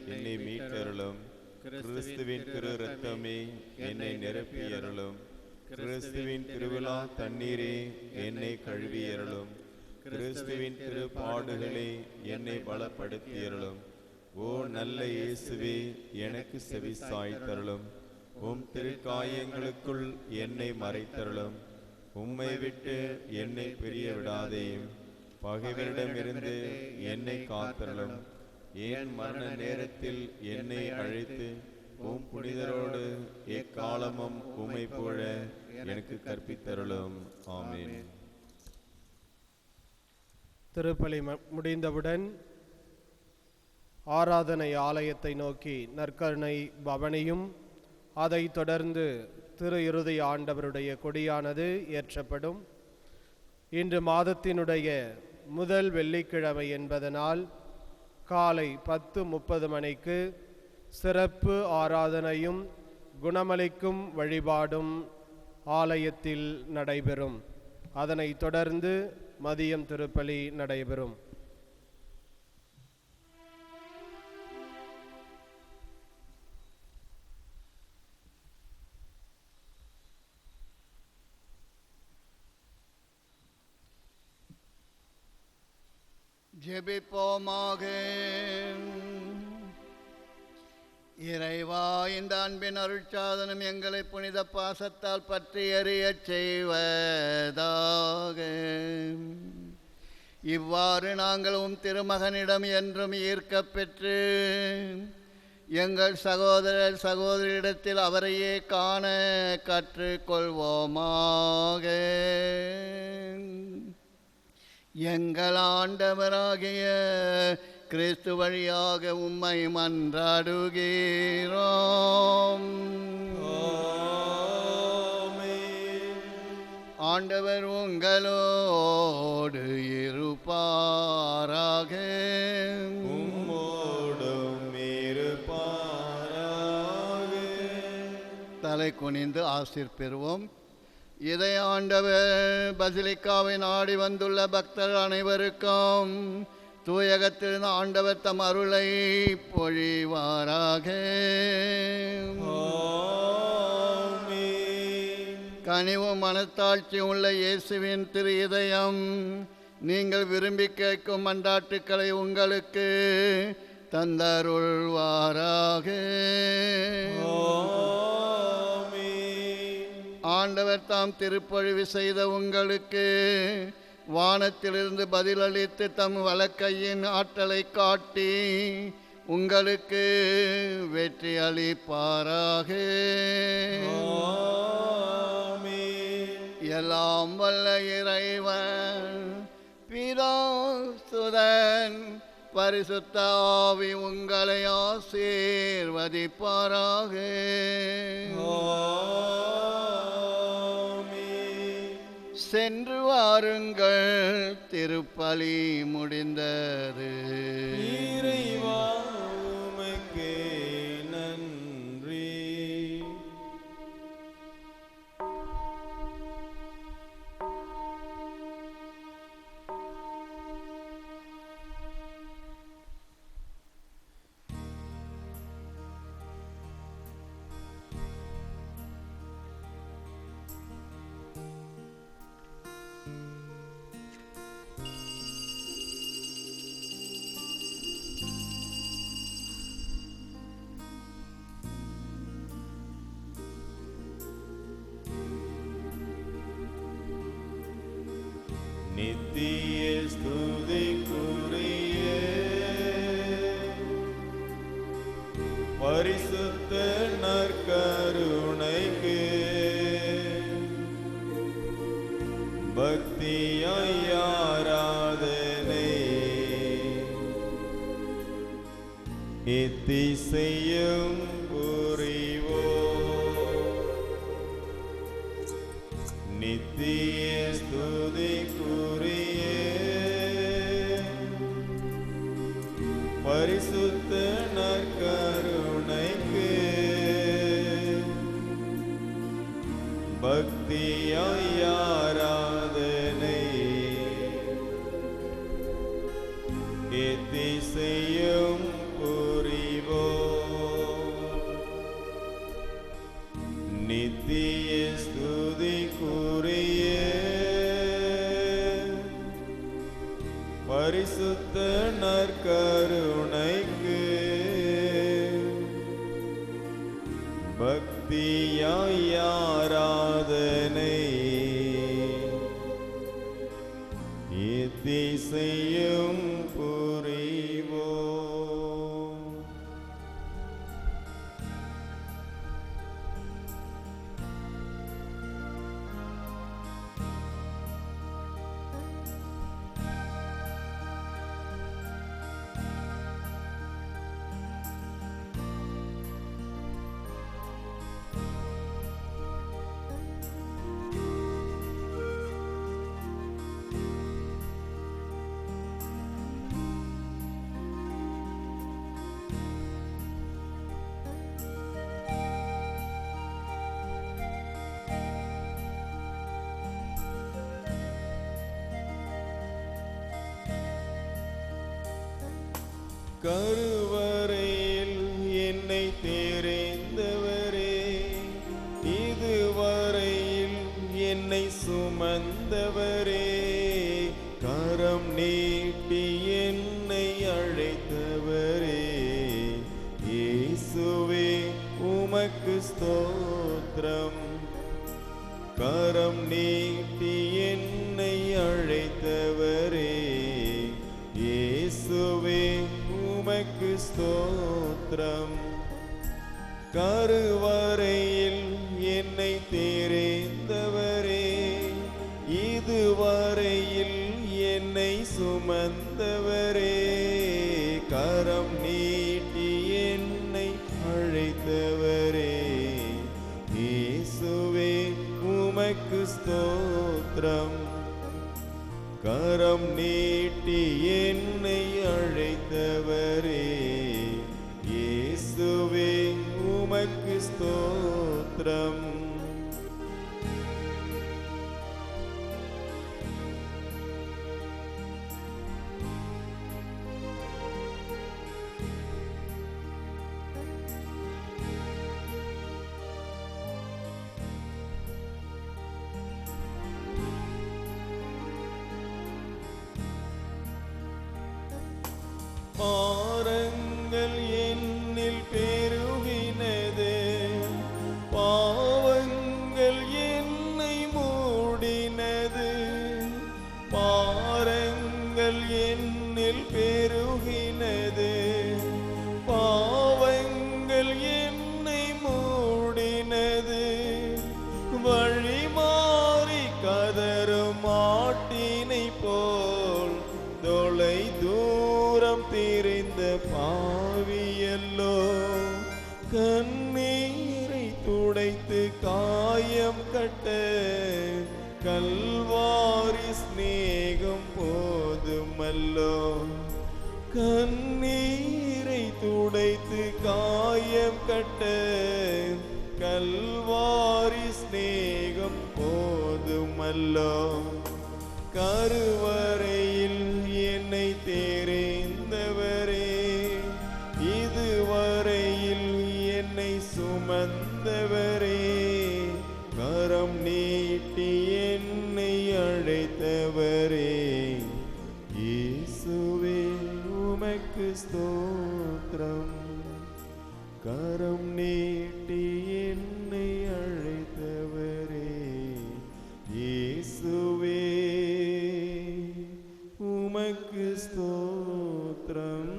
என்னை மீட்டருளும் கிறிஸ்துவின் திரு இரத்தமே என்னை நிரப்பியருளும் கிறிஸ்துவின் திருவிழா தண்ணீரே என்னை கழுவியருளும் கிறிஸ்துவின் திரு பாடுகளே என்னை பலப்படுத்தியருளும். ஓ நல்ல இயேசுவே எனக்கு செவி சாய்த்தருளும் உம் திருக்காயங்களுக்குள் என்னை மறைத்தருளும் உம்மை விட்டு என்னை பிரிய விடாதேயும் பகைவரிடமிருந்து என்னை காத்தருளும் என் மரண நேரத்தில் என்னை அழைத்து உம் புனிதரோடு எக்காலமும் உம்மை போல எனக்கு கற்பித்தருளும். ஆமென். திருப்பலி முடிந்தவுடன் ஆராதனை ஆலயத்தை நோக்கி நற்கருணை பவனியும் அதைத் தொடர்ந்து திரு இருதய ஆண்டவருடைய கொடியானது ஏற்றப்படும். இன்று மாதத்தினுடைய முதல் வெள்ளிக்கிழமை என்பதனால் காலை 10:30 மணிக்கு சிறப்பு ஆராதனையும் குணமளிக்கும் வழிபாடும் ஆலயத்தில் நடைபெறும். அதனைத் தொடர்ந்து மதியம் திருப்பலி நடைபெறும். ஜெபிப்போமாக. இறைவா, இந்த அன்பின் அருட்சாதனம் எங்களை புனித பாசத்தால் பற்றி எறியச் செய்வதாக. இவ்வாறு நாங்களும் திருமகனிடம் என்றும் ஈர்க்கப் பெற்று எங்கள் சகோதரர் சகோதரியிடத்தில் அவரையே காண கற்றுக்கொள்வோமாக. எங்கள் ஆண்டவராகிய கிறிஸ்து வழியாக உம்மை மன்றாடுகிறோம். ஆண்டவர் உங்களோடு இருப்பாராக. உம்மோடும் இருப்பாராக. தலை குனிந்து ஆசீர் பெறுவோம். இதை ஆண்டவர் பசிலிக்காவை நாடி வந்துள்ள பக்தர் அனைவருக்கும் தூயகத்திலிருந்து ஆண்டவர் தம் அருளை பொழிவாராக. கனிவும் மனத்தாட்சி உள்ள இயேசுவின் திரு இதயம் நீங்கள் விரும்பி கேட்கும் மன்றாட்டுக்களை உங்களுக்கு தந்தருள்வாராக. ஆண்டவர் தாம் திருப்பொழிவு செய்த உங்களுக்கு வானத்திலிருந்து பதிலளித்து தம் வலக்கையின் ஆற்றலை காட்டி உங்களுக்கு வெற்றி அளிப்பாராக. எல்லாம் வல்ல இறைவன் பிதா சுதன் பரிசுத்த ஆவி உங்களை ஆசீர்வதிப்பாராக. சென்று வாருங்கள், திருப்பலி முடிந்தது. இறைவா உமக்கு நன்றி. நித்திய ஸ்துதிக்குரிய பரிசுத்த நற்கருணைக்கு பக்தியாய் ஆராதனை இத்திசையும் புரிவோம். நித்திய ஸ்துதிக்குரிய பரிசுத்த நற்கருணைக்கு பக்தியாய் ஆராதனை இத்திசையும் புரிவோம். நித்திய ஸ்துதிக்குரிய பரிசுத்த நற்கருணைக்கு பக்தியாய் ஆராதனை இத்திசையும் புரிவோம். கருவறையில் என்னை தெரிந்தவரே, இதுவரையில் என்னை சுமந்தவரே, கரம் நீட்டி என்னை அழைத்தவரே, இயேசுவே உமக்கு ஸ்தோத்திரம். கரம் நீட்டி என்னை அழைத்தவரே, இயேசுவே உமக்கு ஸ்தோத்திரம். கருவறையில் என்னை தெரிந்தவரே, இதுவரையில் என்னை சுமந்தவரே, கரம் நீட்டி என்னை அழைத்தவரே, இயேசுவே உமக்கு ஸ்தோத்திரம். கரம் நீட்டி என்னை அழைத்தவரே, இயேசுவே உமக்கு ஸ்தோத்திரம். பாரங்கள் என்னில் பெருகினது, பாவங்கள் என்னை மூடினது. பாரங்கள் என்னில் பெருகினது, பாவங்கள் என்னை மூடினது. வழி மாறி கதரும் ஆட்டினை போல் தொலை தூரம் திரிந்த பாவியல்லோ, கண்ணீரை துடைத்து காயம் கட்ட கல்வாரி ஸ்நேகம் போதுமல்லோ. கண்ணீரை துடைத்து காயம் கட்ட கல்வாரி ஸ்நேகம் போதுமல்லோ. கருவறையில் என்னை தெரிந்தவரே, இதுவரையில் என்னை சுமந்தவரே, கரம் நீட்டி என்னை அழைத்தவரே, இயேசுவே உமக்கு ஸ்தோத்திரம். கரம் நீட்டி என்னை அழைத்தவரே, இயேசுவே உமக்கு ஸ்தோத்திரம்.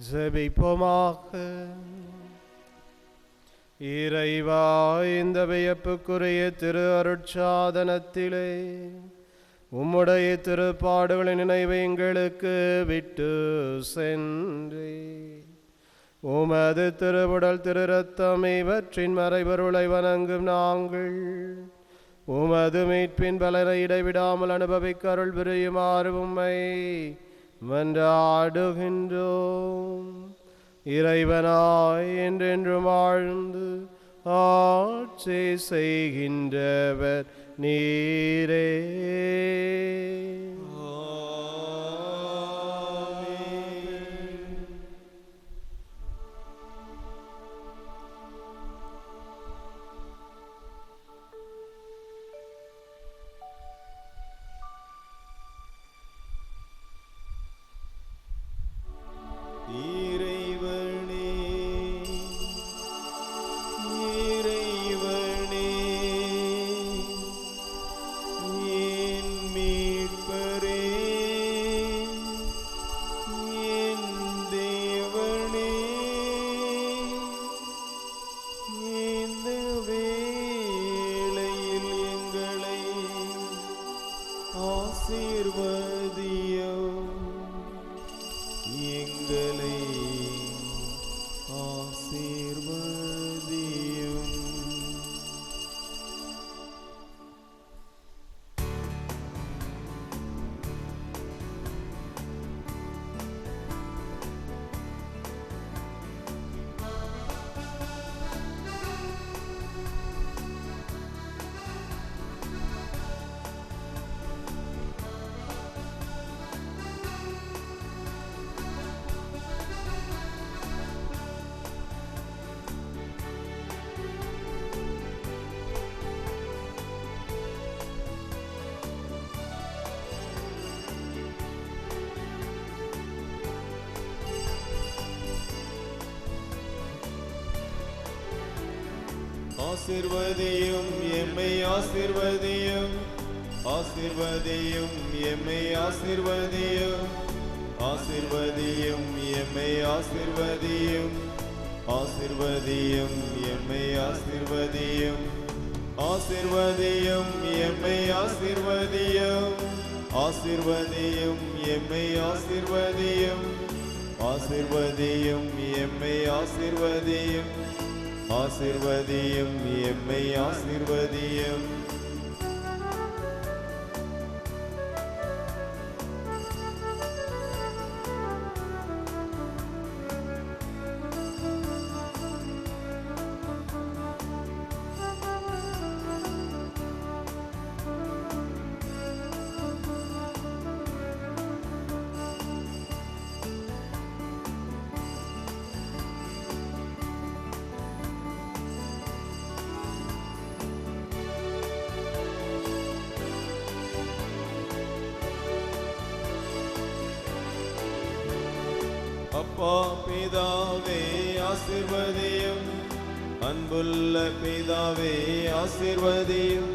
ஜெபிப்போமாக. இறைவா, இந்த வியப்புக்குரிய திரு அருட்சாதனத்திலே உம்முடைய திருப்பாடுகளின் நினைவை எங்களுக்கு விட்டு சென்றே உமது திருவுடல் திரு ரத்தம் இவற்றின் மறைபொருளை வணங்கும் நாங்கள் உமது மீட்பின் பலனை இடைவிடாமல் அனுபவிக்க அருள் புரியுமாறு உம்மை மன்றாடுகின்றோம். இறைவனாய் என்றென்றும் வாழ்ந்து ஆட்சி செய்கின்றவர் நீரே. ஆசீர்வதியும் எம்மை ஆசீர்வதியும், ஆசீர்வதியும் எம்மை ஆசீர்வதியும், ஆசீர்வதியும் எம்மை ஆசீர்வதியும், ஆசீர்வதியும் எம்மை ஆசீர்வதியும், ஆசீர்வதியும் எம்மை ஆசீர்வதியும், ஆசீர்வதியும் எம்மை ஆசீர்வதியும், ஆசீர்வதியும் எம்மை ஆசீர்வதியும், ஆசீர்வதியும் எம்மை ஆசீர்வதியும். அப்பா பிதாவே ஆசீர்வதியும், அன்புள்ள பிதாவே ஆசீர்வதியும்,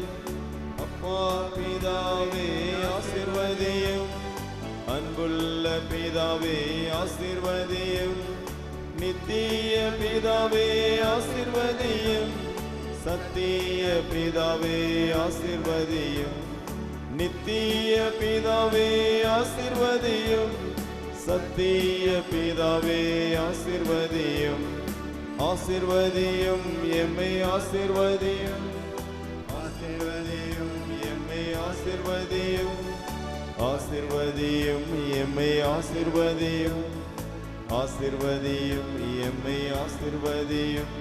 அப்பா பிதாவே ஆசீர்வதியும், அன்புள்ள பிதாவே ஆசீர்வதியும், நித்திய பிதாவே ஆசீர்வதியும், சத்திய பிதாவே ஆசீர்வதியும், நித்திய பிதாவே ஆசீர்வதியும், சத்திய பிதாவே ஆசீர்வதியும், ஆசீர்வதியும் எம்மை ஆசீர்வதியும், ஆசீர்வதியும் எம்மை ஆசீர்வதியும், ஆசீர்வதியும் எம்மை ஆசீர்வதியும், ஆசீர்வதியும் எம்மை ஆசீர்வதியும்.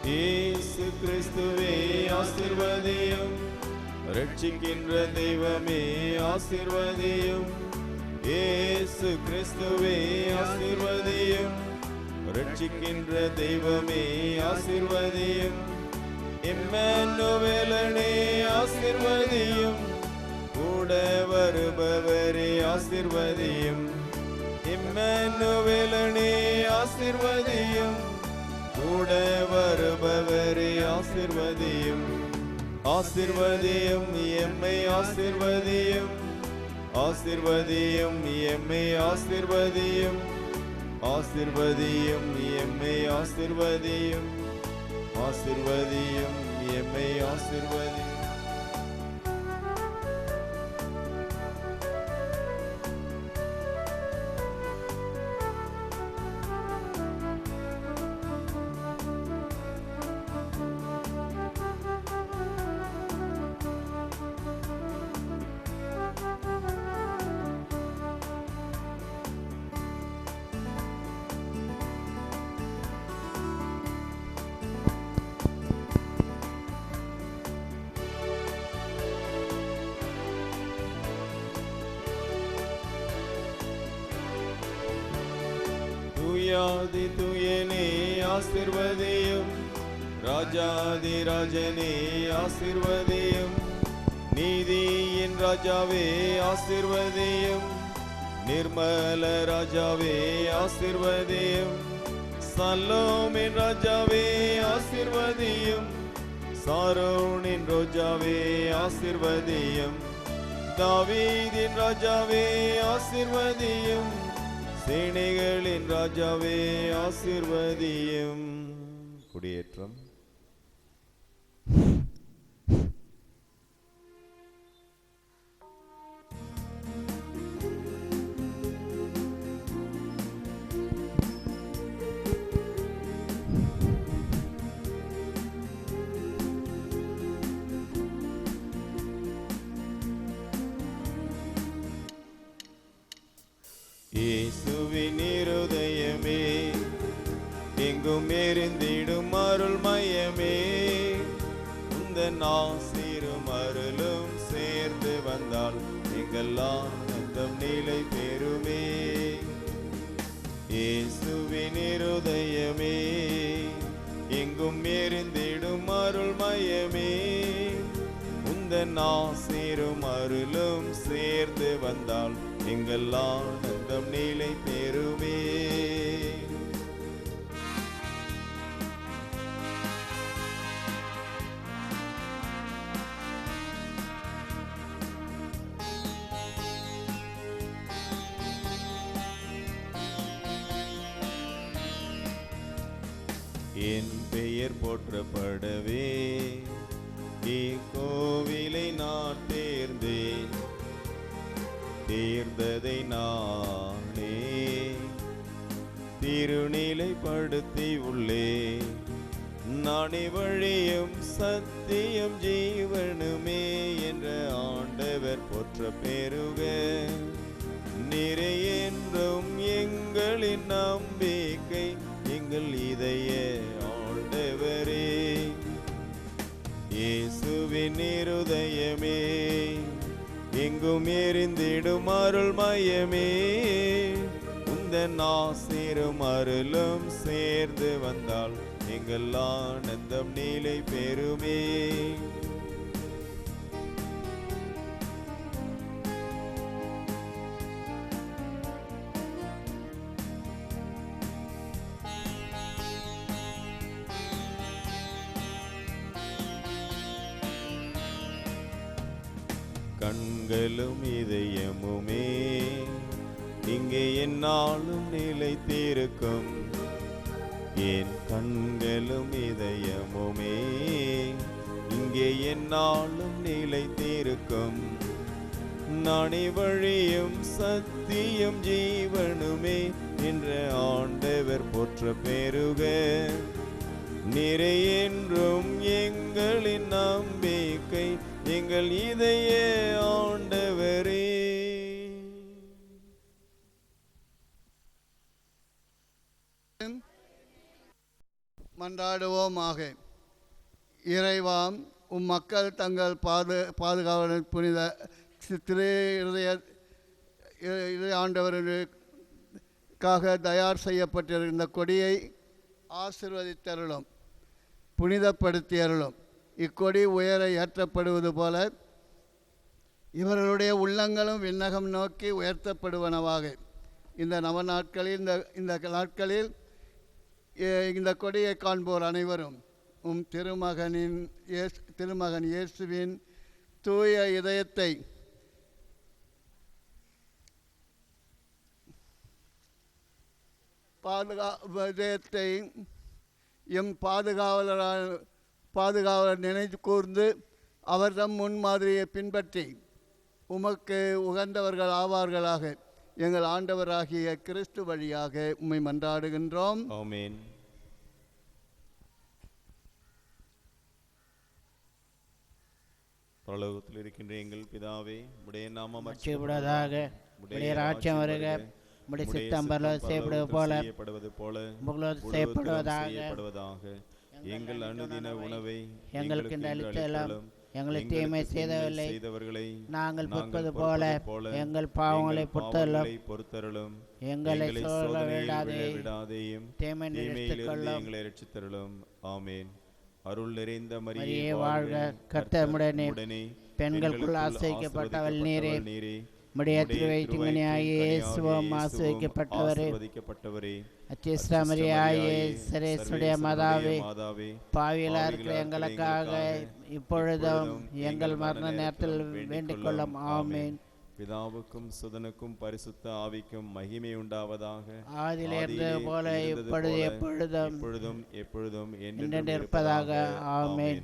இயேசு கிறிஸ்துவே ஆசீர்வதியும், ரட்சிக்கின்ற தெய்வமே ஆசீர்வதியும். இயேசு கிறிஸ்துவே ஆசீர்வதியும். ரட்சிக்கின்ற தெய்வமே ஆசீர்வதியும். இம்மானுவேலனே ஆசீர்வதியும். கூட வருபவரே ஆசீர்வதியும். இம்மானுவேலனே ஆசீர்வதியும். கூட வருபவரே ஆசீர்வதியும். ஆசீர்வதியும் எம்மை ஆசீர்வதியும். ஆசீர்வதியும் எம்மை ஆசீர்வதியும். ஆசீர்வதியும் எம்மை ஆசீர்வதியும். ஆசீர்வதியும் எம்மை ஆசீர்வதியும். துயாதி துயனே ஆசீர்வதியும். ராஜாதி ராஜனே ஆசீர்வதியும். நீதியின் ராஜாவே ஆசீர்வதியும். நிர்மல ராஜாவே ஆசீர்வதியும். சலோமின் ராஜாவே ஆசீர்வதியும். சாரோனின் ரோஜாவே ஆசீர்வதியும். தாவீதின் ராஜாவே ஆசீர்வதியும். சேனைகளின் ராஜாவே ஆசீர்வதியும். குடியேற்றம். இயேசுவின் இருதயமே எங்கும் எரிந்திடும் அருள் மயமே. உந்தன் ஆசீரும் அருளும் சேர்ந்து வந்தால் எங்கள் ஆனந்தம் நிலை பெறுமே. இயேசுவின் இருதயமே எங்கும் எரிந்திடும் அருள் மயமே. உந்தன் ஆசீரும் அருளும் சேர்ந்து வந்தால் எங்கள் ஆனந்தம் நிலை பெறுமே. என் பெயர் போற்றப்படவே இக்கோவிலை நான் தேர்ந்தேன். தேர்ந்ததை நானே திருநிலைப்படுத்தி உள்ளே. நானே வழியும் சத்தியம் ஜீவனுமே என்ற ஆண்டவர் போற்ற பெருக. நிறை என்றும் எங்களின் நம்பிக்கை எங்கள் இதய ஆண்டவரே. இயேசுவின் இருதயமே எங்கும் எரிந்திடும் அருள் மயமே. உந்தன் ஆசீரும் அருளும் சேர்ந்து வந்தால் எங்கள் ஆனந்தம் நிலை பெறுமே. கண்களும் இதயமுமே இங்கே என்னாலும் நிலைத்திருக்கும். என் கண்களும் இதயமுமே இங்கே என்னாலும் நிலைத்திருக்கும். நானே வழியும் சத்தியம் ஜீவனுமே என்ற ஆண்டவர் போற்ற பெருக. நிறை என்றும் எங்களின் நம்பிக்கை எங்கள் இதய ஆண்டவரே. மன்றாடுவோமாக. இறைவாம், உம் மக்கள் தங்கள் பாதுகாவலர் புனித திரு ஆண்டவருக்காக தயார் செய்யப்பட்டிருந்த கொடியை ஆசிர்வதித்தருளும், புனிதப்படுத்தியருளும். இக்கொடி உயர ஏற்றப்படுவது போல இவர்களுடைய உள்ளங்களும் விண்ணகம் நோக்கி உயர்த்தப்படுவனவாக. இந்த நவநாட்களில் இந்த நாட்களில் இந்த கொடியை காண்போர் அனைவரும் உம் திருமகன் இயேசுவின் தூய இதயத்தை எம் பாதுகாவலர் நினைவு கூர்ந்து அவர் தம் முன்மாதிரியை பின்பற்றி உமக்கு உகந்தவர்கள் ஆவார்களாக. எங்கள் ஆண்டவராகிய கிறிஸ்து வழியாக உம்மை மன்றாடுகின்றோம். ஆமென். பரலோகத்தில் இருக்கின்ற எங்கள் பிதாவே, உடைய நாமம் அச்சிவிடுவதாக, உடைய ராஜ்யம் வருக, உடைய சித்தம் பரலோகத்தில் செய்யப்படுவது போல பூமியிலும் செய்யப்படுவதாக. எங்கள் அனுதின உணவை எங்களுக்கு அளித்தருளும், எங்களுக்கு தீமை செய்தவர்களை நாங்கள் பொறுப்பது போல எங்கள் பாவங்களை பொறுத்தருளும், எங்களை விடாதேயும் தீமையிலிருந்து எங்களை ரட்சித்தருளும். ஆமென். அருள் நிறைந்த மரியே வாழ்க, கர்த்தருடனே பெண்களுக்குள் ஆசிரியப்பட்டவள் நீரே, உம்முடைய திருவயிற்றின்கனியாகிய இயேசுவும் ஆசீர்வதிக்கப்பட்டவரே. அச்சிஷ்ட மரியாயே சரேசுடைய மாதாவே, பாவியலா இருக்கிற எங்களுக்காக இப்பொழுதும் எங்கள் மரண நேரத்தில் வேண்டிக் கொள்ளும். ஆமென். பிதாவுக்கும் சுதனுக்கும் பரிசுத்த ஆவிக்கும் மகிமை உண்டாவதாக. ஆதியிலிருந்து போல இப்பொழுது எப்பொழுதும் என்றென்றும் இருப்பதாக. ஆமென்.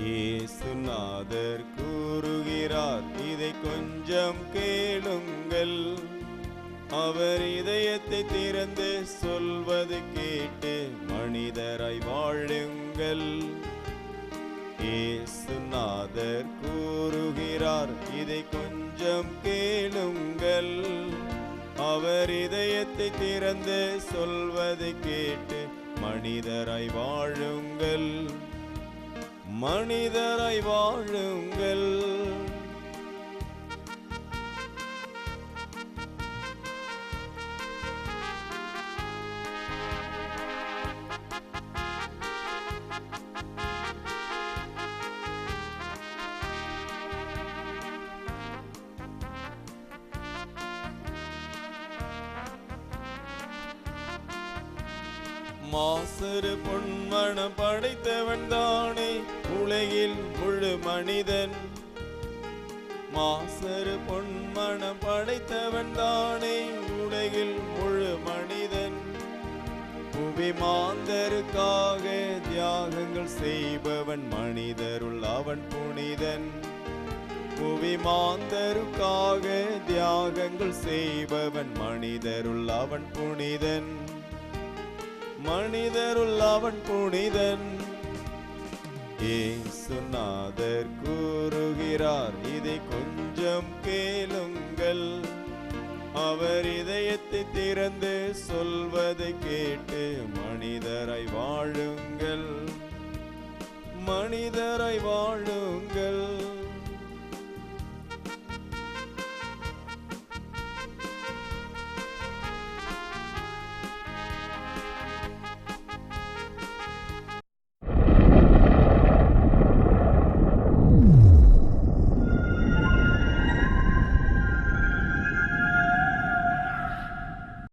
இயேசுநாதர் கூறுகிறார், இதை கொஞ்சம் கேளுங்கள். அவர் இதயத்தை திறந்து சொல்வது கேட்டு மனிதராய் வாழுங்கள். இயேசுநாதர் கூறுகிறார், இதை கொஞ்சம் கேளுங்கள். அவர் இதயத்தை திறந்து சொல்வது கேட்டு மனிதராய் வாழுங்கள், மனிதராய் வாழுங்கள். மாசறு பொன்மணம் படைத்தவன் தானே உலகில் முழு மனிதன். மாசறு பொன்மணம் படைத்தவன் தானே உலகில் முழு மனிதன். புவி மாந்தருக்காக தியாகங்கள் செய்பவன் மனிதருள் அவன் புனிதன். புவி மாந்தருக்காக தியாகங்கள் செய்பவன் மனிதருள் அவன் புனிதன், மனிதருள் அவன் புனிதன். இயேசுநாதர் கூறுகிறார், இதை கொஞ்சம் கேளுங்கள். அவர் இதயத்தை திறந்து சொல்வதை கேட்டு மனிதராய் வாழுங்கள், மனிதராய் வாழுங்கள்.